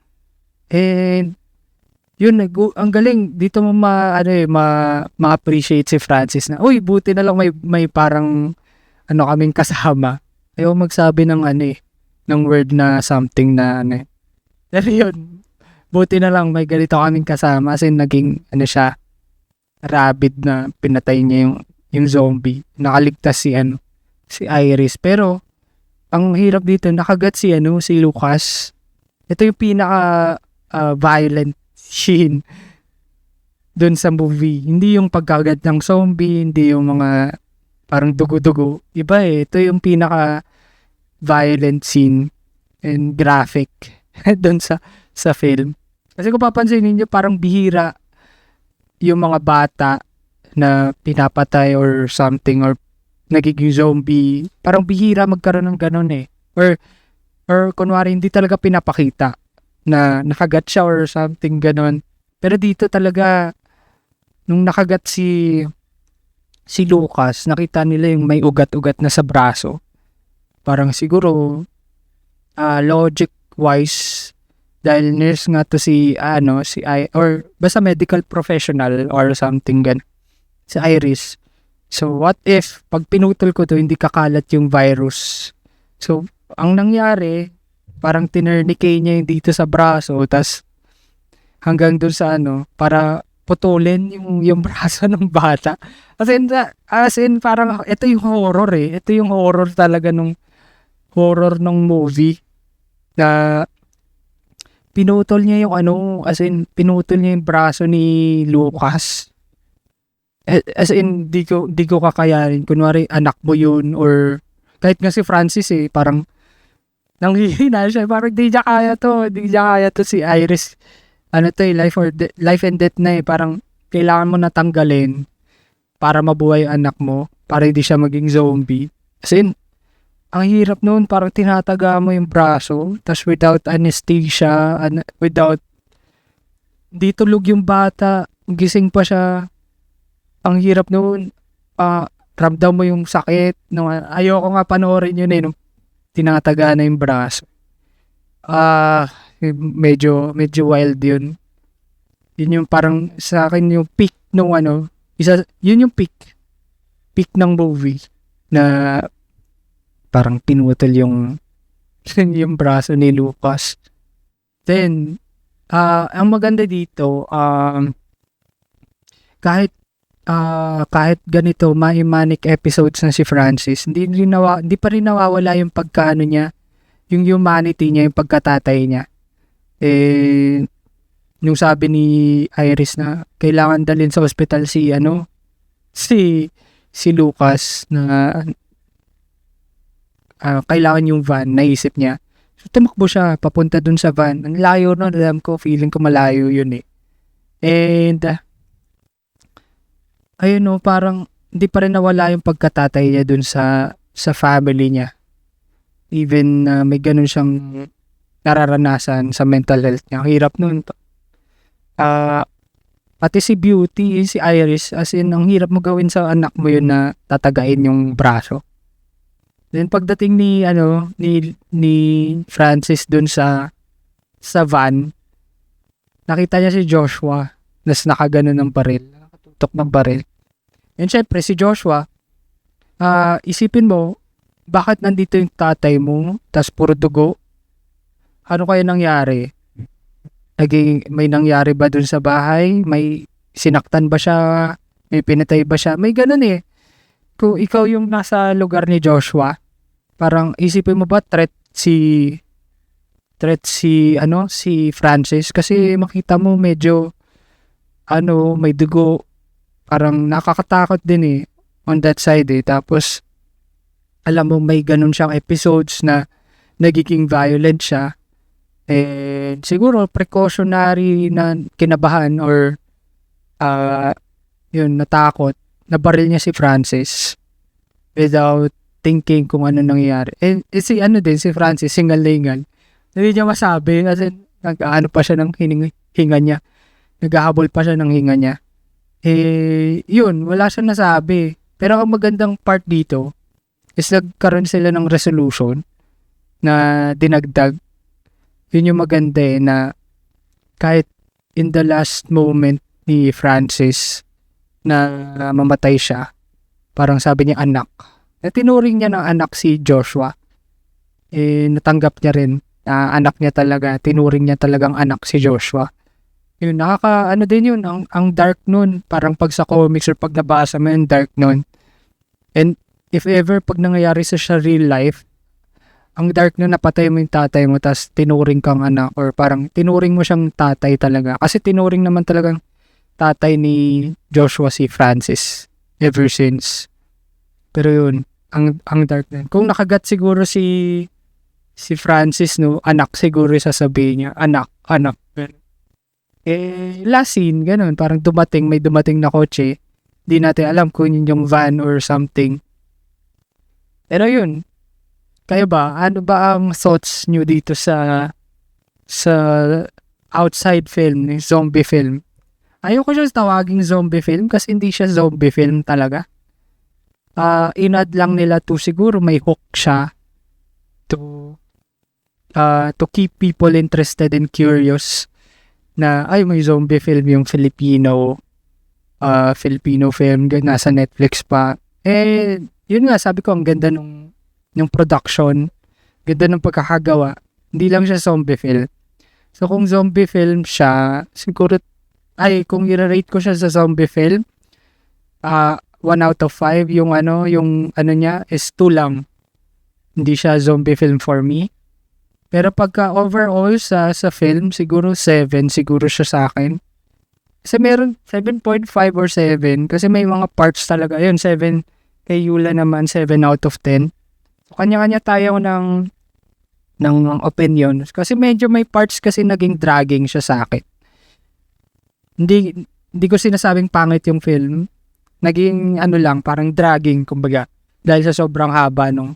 Speaker 1: And, yun, ang galing, dito mo ma-appreciate si Francis na, uy, buti na lang may parang, kaming kasama. Ayaw magsabi ng ng word na something na, Pero yun, buti na lang may ganito kaming kasama kasi naging, siya, rabid na pinatay niya yung zombie. Nakaligtas si Iris. Pero, ang hirap dito, nakagat si Lucas. Ito yung pinaka violent scene dun sa movie. Hindi yung pagkagat ng zombie, hindi yung mga parang dugo-dugo. Iba ito yung pinaka violent scene and graphic dun sa film. Kasi kung papansinin niyo, parang bihira yung mga bata na pinapatay or something or nagiging zombie. Parang bihira magkaroon ng ganun Or kunwari hindi talaga pinapakita na nakagat siya or something ganun. Pero dito talaga nung nakagat si Lucas, nakita nila yung may ugat-ugat na sa braso. Parang siguro logic wise dahil nurse nga to or basta medical professional or something si Iris. So what if pag pinutol ko to hindi kakalat yung virus? So ang nangyari parang tinurnicate niya yung dito sa braso tas hanggang dun sa para putulin yung braso ng bata. As in parang ito yung horror Ito yung horror talaga horror ng movie na pinutol niya yung pinutol niya yung braso ni Lucas. As in, di ko kakayanin. Kunwari, anak mo yun or kahit nga si Francis parang nanghihina siya. Parang di niya kaya to si Iris. Life and death na Parang kailangan mo natanggalin para mabuhay yung anak mo. Para hindi siya maging zombie. As in, ang hirap noon, parang tinataga mo yung braso, tas without anesthesia, di tulog yung bata, gising pa siya. Ang hirap noon, ramdam mo yung sakit. Ayoko nga panoorin yun nung tinataga na yung braso. Medyo wild yun. Yun yung parang sa akin yung peak nung yun yung peak ng movie na parang pinutol yung braso ni Lucas. Then, ang maganda dito, kahit ganito, manic episodes na si Francis, hindi pa rin nawawala yung pagkaano niya, yung humanity niya, yung pagkatatay niya. Yung sabi ni Iris na kailangan dalhin sa ospital si Lucas na kailangan yung van, naisip niya. So, tumakbo siya, papunta dun sa van. Ang layo nun, alam ko, feeling ko malayo yun And, parang hindi pa rin nawala yung pagkatatay niya dun sa family niya. Even may ganun siyang nararanasan sa mental health niya. Ang hirap nun. Pati si Beauty, si Iris, as in, ang hirap mo gawin sa anak mo yun na tatagain yung braso. Then pagdating ni Francis dun sa van, nakita niya si Joshua nas nakaganon ng baril, nakatutok ng baril. And syempre si Joshua, isipin mo, bakit nandito yung tatay mo, tas puro dugo? Ano kaya nangyari? May nangyari ba dun sa bahay? May sinaktan ba siya? May pinatay ba siya? May ganun Kung ikaw yung nasa lugar ni Joshua, parang isipin mo ba threat si Francis kasi makita mo medyo may dugo, parang nakakatakot din on that side tapos alam mo may ganun siyang episodes na nagiging violent siya siguro precautionary na kinabahan or natakot, nabaril niya si Francis without thinking kung ano nangyayari. Si Francis, singalingan. Hindi niya masabi kasi nag-ano pa siya ng hinga niya. naghahabol pa siya ng hinga niya. Yun, wala siya nasabi. Pero ang magandang part dito is nagkaroon sila ng resolution na dinagdag. Yun yung maganda na kahit in the last moment ni Francis na mamatay siya, parang sabi niya anak. Na tinuring niya ng anak si Joshua. Natanggap niya rin anak niya talaga, tinuring niya talagang anak si Joshua. Yun, din yun, ang dark nun, parang pag sa comics or pag nabasa mo yung dark nun. And if ever, pag nangyayari sa real life, ang dark nun, napatay mo yung tatay mo, tas tinuring kang anak, or parang tinuring mo siyang tatay talaga. Kasi tinuring naman talagang tatay ni Joshua si Francis, ever since. Pero yun, ang dark nun. Kung nakagat siguro si Francis, no, anak siguro sasabihin niya, anak. Last scene, ganun, parang may dumating na kotse, di natin alam kung yun yung van or something. Pero yun, kayo ba, ano ba ang thoughts nyo dito sa outside film, zombie film? Ayoko siya tawaging zombie film kasi hindi siya zombie film talaga. Inad lang nila to, siguro may hook siya to keep people interested and curious na ay may zombie film yung Filipino film, nasa Netflix pa. Yun nga, sabi ko, ang ganda nung production, ganda ng pagkakagawa. Hindi lang siya zombie film. So kung zombie film siya, siguro kung i-rate ko siya sa zombie film, 1 out of 5, yung ano niya is 2 lang. Hindi siya zombie film for me. Pero pagka overall sa film, siguro 7 siguro siya sa akin. Kasi meron 7.5 or 7 kasi may mga parts talaga. Yun, 7 kay Yula naman, 7 out of 10. So, kanya-kanya tayo ng opinion. Kasi medyo may parts kasi naging dragging siya sa akin. Hindi ko sinasabing pangit yung film. Naging lang, parang dragging, kumbaga. Dahil sa sobrang haba ng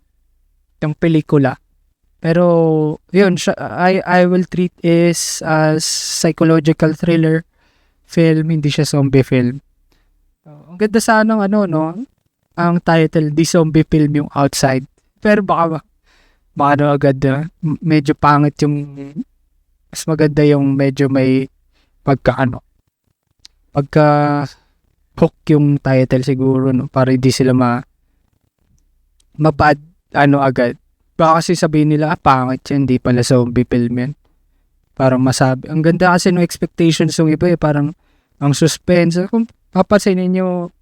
Speaker 1: pelikula. Pero, yun, I will treat is as psychological thriller film, hindi siya zombie film. Ang ganda sana ng ang title, The Zombie Film yung Outside. Pero baka agad medyo pangit yung, mas maganda yung medyo may pagka hook yung title siguro, no? Para hindi sila mabad agad. Baka kasi sabihin nila, pangit yan, hindi pala zombie film yan. Parang masabi. Ang ganda kasi ng expectations ng iba parang ang suspense. Kung papansinin nyo,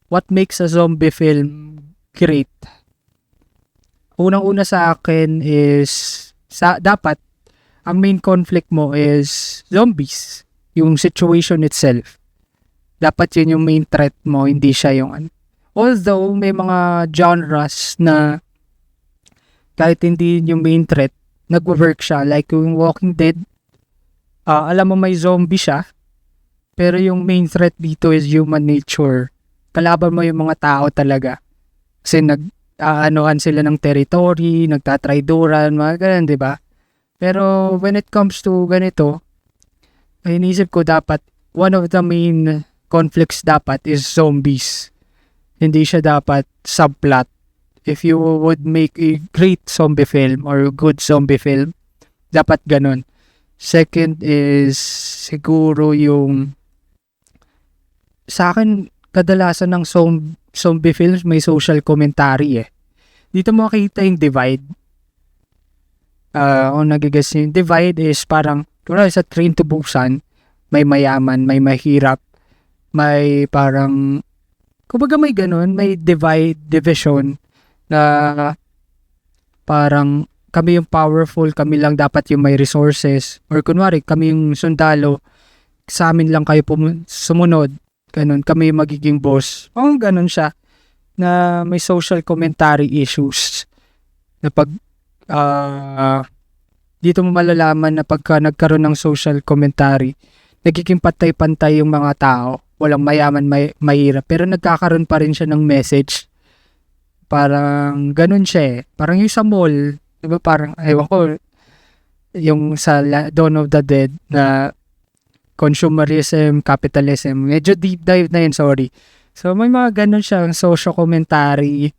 Speaker 1: what makes a zombie film great? Unang-una sa akin is, dapat, ang main conflict mo is zombies. Yung situation itself. Dapat yun yung main threat mo, hindi siya yung Although, may mga genres na kahit hindi yung main threat, nag-work siya. Like yung Walking Dead, alam mo may zombie siya, pero yung main threat dito is human nature. Kalaban mo yung mga tao talaga. Kasi nag-aanohan sila ng territory, nagtatraidoran, mga ganun, di ba? Pero when it comes to ganito, ay inisip ko dapat, one of the main conflicts dapat is zombies. Hindi siya dapat subplot. If you would make a great zombie film or a good zombie film, dapat ganun. Second is siguro yung sa akin kadalasan ng zombie films may social commentary Dito mo makita yung divide. Kung nagigas yung divide is parang kunwari sa Train to Busan, may mayaman, may mahirap, may parang kumbaga may ganun, may division na parang kami yung powerful, kami lang dapat yung may resources. Or kunwari, kami yung sundalo, sa amin lang kayo sumunod. Ganun, kami yung magiging boss. Ganun siya, na may social commentary issues. Na pag, dito mo malalaman na pagka nagkaroon ng social commentary, nagiging pantay-pantay yung mga tao. Walang mayaman, mahirap. Pero nagkakaroon pa rin siya ng message. Parang ganun siya Parang yung sa mall, diba parang, ewan ko, yung sa Dawn of the Dead na consumerism, capitalism. Medyo deep dive na yun, sorry. So, may mga ganun siyang social commentary.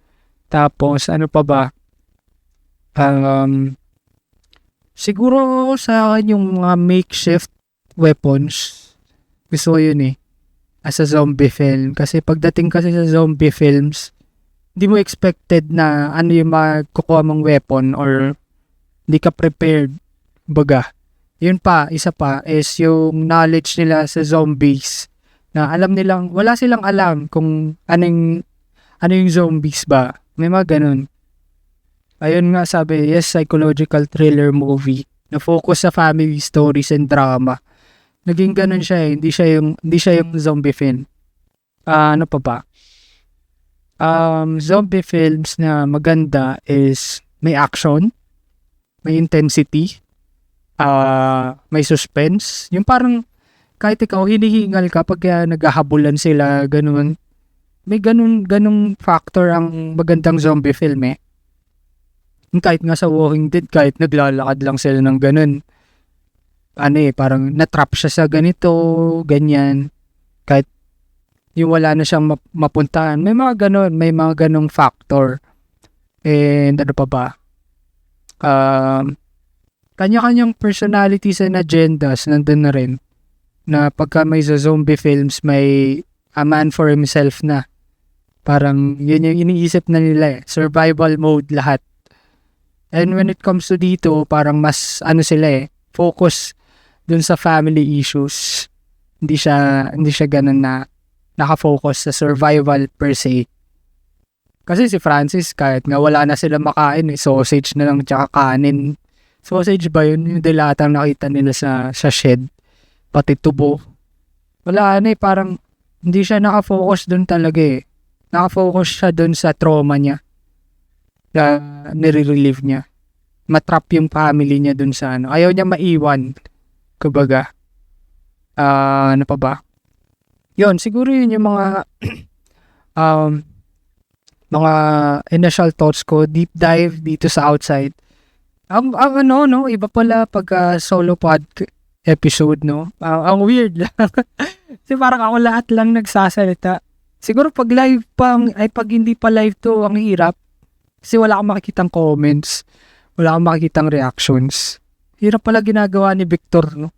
Speaker 1: Tapos, ano pa ba? Siguro sa akin yung mga makeshift weapons. Gusto ko yun eh. As a zombie film. Kasi pagdating kasi sa zombie films, hindi mo expected na ano yung makukuha mong weapon or hindi ka prepared. Baga. Yun pa, isa pa, is yung knowledge nila sa zombies. Na alam nilang, wala silang alam kung ano yung zombies ba. May mga ganun. Ayun nga sabi, yes, psychological thriller movie na focus sa family stories and drama. Naging ganun siya eh. Hindi siya yung zombie film. Ano pa ba? Zombie films na maganda is may action, may intensity, may suspense. Yung parang kahit ikaw hinihingal ka pag naghahabulan sila, ganun. May ganung factor ang magandang zombie film eh. Kahit nga sa Walking Dead, kahit naglalakad lang sila ng ganun. Parang natrap siya sa ganito, ganyan. Kahit yung wala na siyang mapuntahan. May mga ganong factor. And ano pa ba? Kanya-kanyang personalities and agendas nandun na rin. Na pagka may zombie films, may a man for himself na. Parang yun yung iniisip na nila eh. Survival mode lahat. And when it comes to dito, parang mas sila eh, focus dun sa family issues. Hindi siya ganun na nakafocus sa survival per se. Kasi si Francis, kahit nga wala na sila makain, sausage na lang tsaka kanin. Sausage ba yun? Yung dilatang nakita nila sa shed. Pati tubo. Wala parang hindi siya nakafocus dun talaga eh. Nakafocus siya dun sa trauma niya. Na nire-relieve niya. Matrap yung family niya dun sa Ayaw niya maiwan. Kumbaga. Ano pa ba? Yun, siguro yun yung mga mga initial thoughts ko. Deep dive dito sa Outside. Iba pala pag solo pod episode, no? Ang weird lang. Kasi parang ako lahat lang nagsasalita. Siguro pag live pa, pag hindi pa live to, ang hirap. Kasi wala akong makikitang comments. Wala akong makikitang reactions. Hirap pala ginagawa ni Victor, no?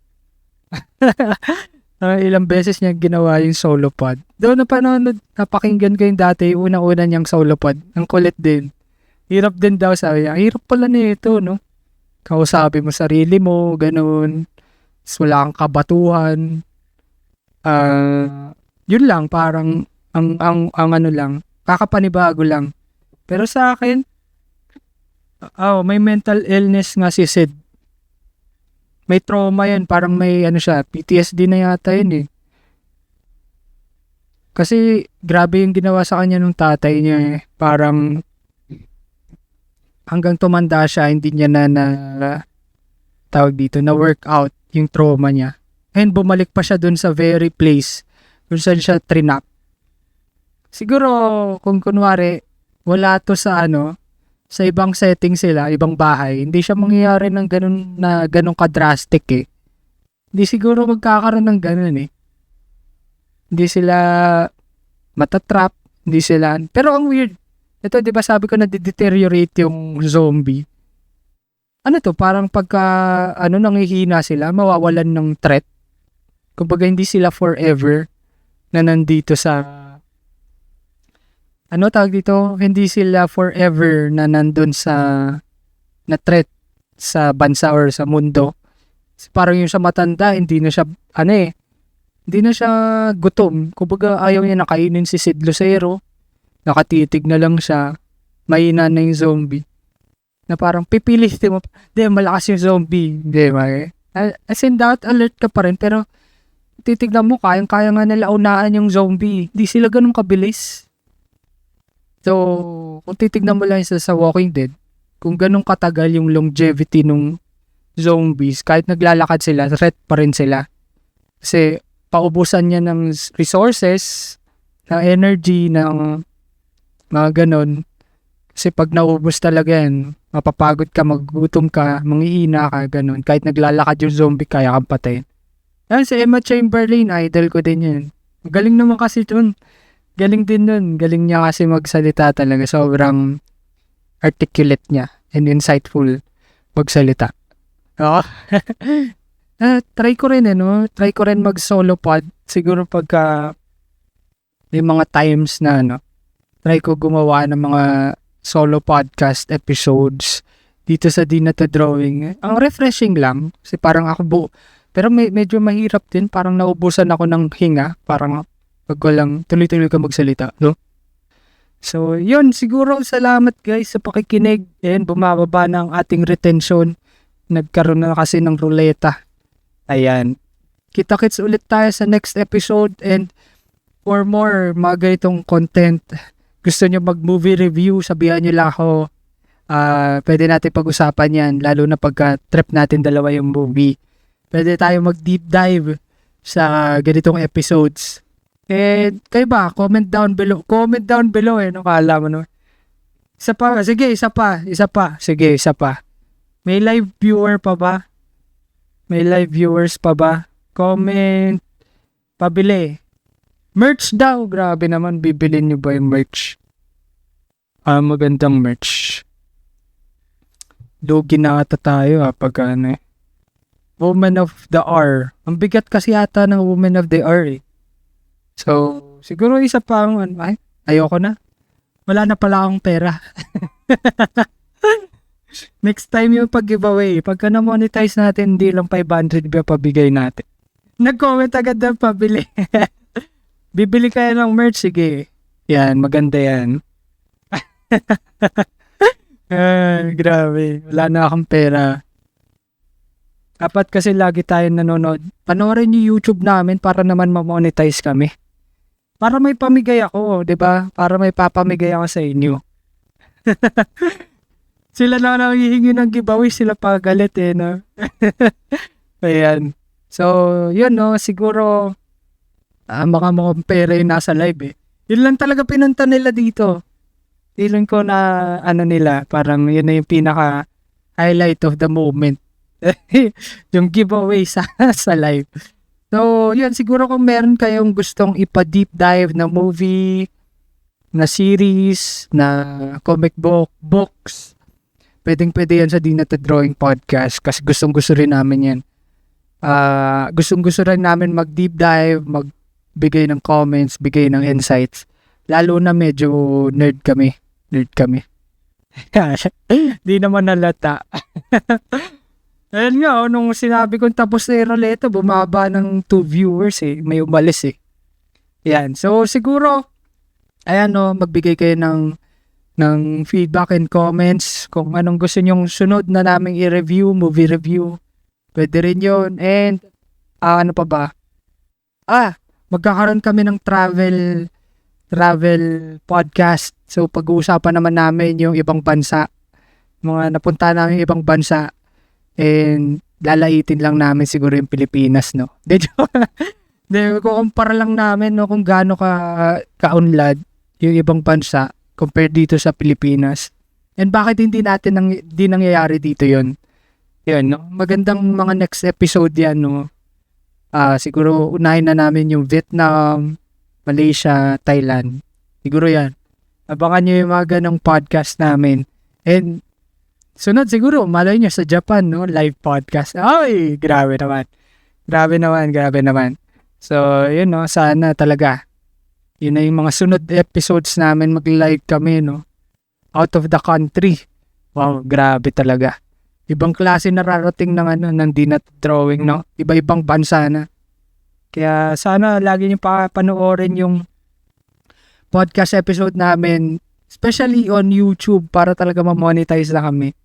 Speaker 1: Ilang beses niya ginawa yung solo pod. Doon napakinggan ko yung dati, yung unang-una niyang solo pod. Ang kulit din. Hirap din daw, sabi niya. Hirap pala nito, no? Kausapin mo sarili mo, ganun. Wala kang kabatuhan. Yun lang, parang ang lang, kakapanibago lang. Pero sa akin, may mental illness nga si Sid. May trauma yan, parang may PTSD na yata yun eh. Kasi grabe yung ginawa sa kanya nung tatay niya eh. Parang hanggang tumanda siya, hindi niya na workout yung trauma niya. And bumalik pa siya dun sa very place kung saan siya trinap. Siguro, kung kunwari, wala to sa sa ibang setting sila, ibang bahay, hindi siya mangyayari ng ganun ka-drastic eh. Hindi siguro magkakaroon ng ganun eh. Hindi sila matatrap, hindi sila, pero ang weird, ito di ba sabi ko na deteriorate yung zombie. Parang pagka, nanghihina sila, mawawalan ng threat. Kumbaga hindi sila forever na nandito sa tawag dito? Hindi sila forever na nandun na threat sa bansa or sa mundo. Parang yung sa matanda, hindi na siya, hindi na siya gutom. Kumbaga ayaw niya nakainin si Sid Lucero. Nakatitig na lang siya. Mahina na yung zombie. Na parang pipilit mo, malakas yung zombie. As in, dapat alert ka pa rin, pero titignan mo, kaya nga nila unaan yung zombie. Hindi sila ganun kabilis. So, kung titignan mo lang sa Walking Dead, kung ganun katagal yung longevity nung zombies, kahit naglalakad sila, threat pa rin sila. Kasi, paubusan niya ng resources, ng energy, ng mga ganun. Kasi pag naubos talaga yan, mapapagod ka, magugutom ka, manghihina ka, ganun. Kahit naglalakad yung zombie, kaya kang patayin. Si Emma Chamberlain, idol ko din yun. Galing naman kasi dun. Galing din dun. Galing niya kasi magsalita talaga. Sobrang articulate niya and insightful magsalita. Oo. Try ko rin Try ko rin mag-solo pod. Siguro pagka may mga times na try ko gumawa ng mga solo podcast episodes dito sa Di Na To Drawing. Ang refreshing lang. Kasi parang ako pero medyo mahirap din. Parang naubusan ako ng hinga. Parang pag walang tuloy-tuloy ka magsalita, no? So, yun. Siguro salamat guys sa pakikinig. And bumababa na ang ating retention. Nagkaroon na kasi ng ruleta. Ayan. Kita-kits ulit tayo sa next episode. And for more mga ganitong content, gusto nyo mag-movie review, sabihan nyo lang ako. Pwede natin pag-usapan yan. Lalo na pagka trip natin dalawa yung movie. Pwede tayo mag-deep dive sa ganitong episodes. And kayo ba? Comment down below. Comment down below kala mo Isa pa. Sige, isa pa. Sige, isa pa. May live viewer pa ba? May live viewers pa ba? Comment. Pabili. Merch daw. Grabe naman. Bibilin nyo ba yung merch? Magandang merch. Lugi na ata tayo pag Woman of the Hour. Ang bigat kasi yata ng Woman of the Hour So, siguro isa pa ayoko na. Wala na pala akong pera. Next time yung pag-giveaway. Pagka na-monetize natin, hindi lang 500 ba pabigay natin. Nag-comment agad na pabili. Bibili kayo ng merch, sige. Yan, maganda yan. Grabe. Wala na akong pera. Dapat kasi lagi tayong nanonood. Panoorin yung YouTube namin para naman ma-monetize kami. Para may pamigay ako, 'di ba? Para may papamigay ako sa inyo. Sila na hihingi ng giveaway, sila pa galit no? Ayan. So, yun siguro baka mukhang pera yung nasa live Yun lang talaga pinunta nila dito. Feeling ko na nila, parang yun na yung pinaka highlight of the moment. Yung giveaway sa live. So, yun, siguro kung meron kayong gustong ipa-deep dive na movie, na series, na comic books, pwedeng-pwede yan sa Di Na To Drawing Podcast kasi gustong-gusto rin namin yan. Gustong-gusto rin namin mag-deep dive, magbigay ng comments, bigay ng insights. Lalo na medyo nerd kami. Di naman nalata. Ayun nga, nung sinabi kong tapos na yung ruleta, bumaba ng 2 viewers may umalis Yan. So, siguro, magbigay kayo ng feedback and comments kung anong gusto nyong sunod na naming i-review, movie review. Pwede rin yun. And, ano pa ba? Magkakaroon kami ng travel podcast. So, pag-uusapan naman namin yung ibang bansa. Mga napunta namin yung ibang bansa. And lalaitin lang namin siguro yung Pilipinas, no? Kukumpara lang namin kung gaano kaunlad yung ibang bansa compared dito sa Pilipinas. And bakit hindi nangyayari dito yon? Yun, no? Magandang mga next episode yan, no? Siguro unahin na namin yung Vietnam, Malaysia, Thailand. Siguro yan. Abangan nyo yung mga ganong podcast namin. And sunod siguro, malay nyo sa Japan, no? Live podcast. Ay, grabe naman. Grabe naman. So, yun, no? Sana talaga. Yun na yung mga sunod episodes namin. Mag-live kami, no? Out of the country. Wow, grabe talaga. Ibang klase nararating ng Di Na To Drawing, no? Iba-ibang bansa na. Kaya sana lagi nyo panoorin yung podcast episode namin. Especially on YouTube para talaga ma-monetize na kami.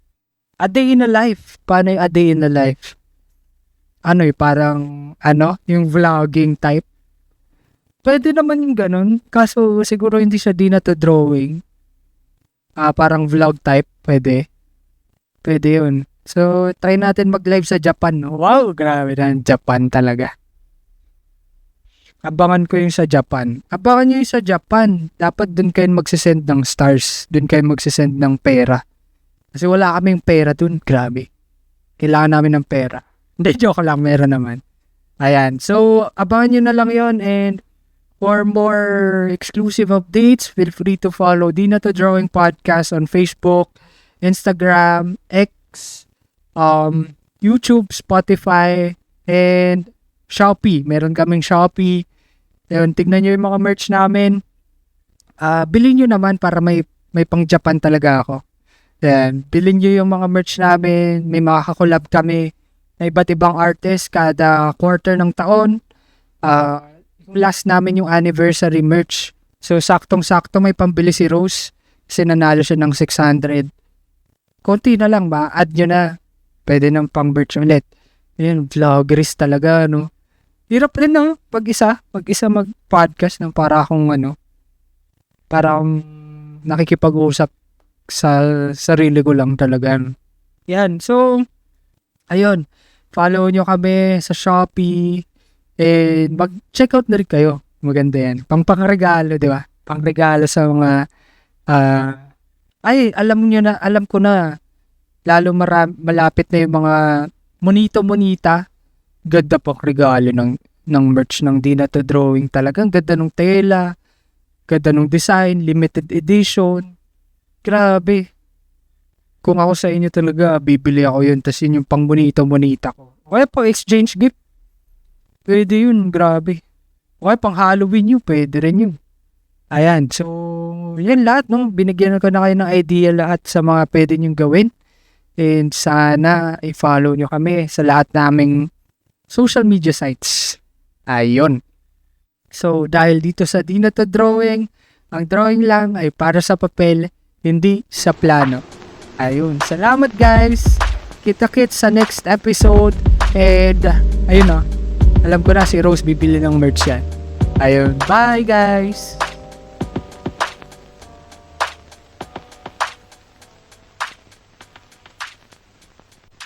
Speaker 1: A day in a life. Paano yung a day in a life? Parang, yung vlogging type. Pwede naman yung ganun. Kaso, siguro hindi siya Di Na To Drawing. Parang vlog type. Pwede yun. So, try natin mag-live sa Japan, no? Wow, grabe na. Japan talaga. Abangan ko yung sa Japan. Abangan nyo yung sa Japan. Dapat dun kayo magsisend ng stars. Dun kayo magsisend ng pera. Kasi wala kaming pera dun. Grabe. Kailangan namin ng pera. Hindi, joke lang. Meron naman. Ayan. So, abangan nyo na lang yon, and for more exclusive updates, feel free to follow Di Na To Drawing Podcast on Facebook, Instagram, X, YouTube, Spotify, and Shopee. Meron kaming Shopee. Ayun, tignan nyo yung mga merch namin. Bilhin nyo naman para may pang Japan talaga ako. Then, bilhin nyo yung mga merch namin. May mga kakolab kami na iba't ibang artist kada quarter ng taon. Last namin yung anniversary merch. So, saktong-sakto may pambili si Rose kasi nanalo siya ng 600. Konti na lang ba? Add nyo na. Pwede ng pang merch ulit. Ayun, vloggerist talaga, no? Hirap rin, no? Pag-isa mag-podcast ng para akong nakikipag-usap sa sarili ko lang talaga. Yan. So, ayun. Follow nyo kami sa Shopee. And mag-check out na rin kayo. Maganda yan. Pangregalo, di ba? Pangregalo sa mga alam ko na lalo malapit na yung mga monito-monita. Ganda pang regalo ng merch ng Di Na To Drawing. Talagang ganda ng tela. Ganda ng design. Limited edition. Grabe. Kung ako sa inyo talaga, bibili ako yun. Tapos yun yung pang monito-monita ko. Kaya pang exchange gift. Pwede yun. Grabe. Kaya pang Halloween yun. Pwede rin yun. Ayan. So, yan lahat. No? Binigyan ko na kayo ng idea lahat sa mga pwede nyong gawin. And sana i-follow nyo kami sa lahat naming social media sites. Ayun. So, dahil dito sa Di Na To Drawing, ang drawing lang ay para sa papel, hindi sa plano. Ayun. Salamat guys. Kita-kits sa next episode. And, ayun alam ko na si Rose bibili ng merch yan. Ayun. Bye guys.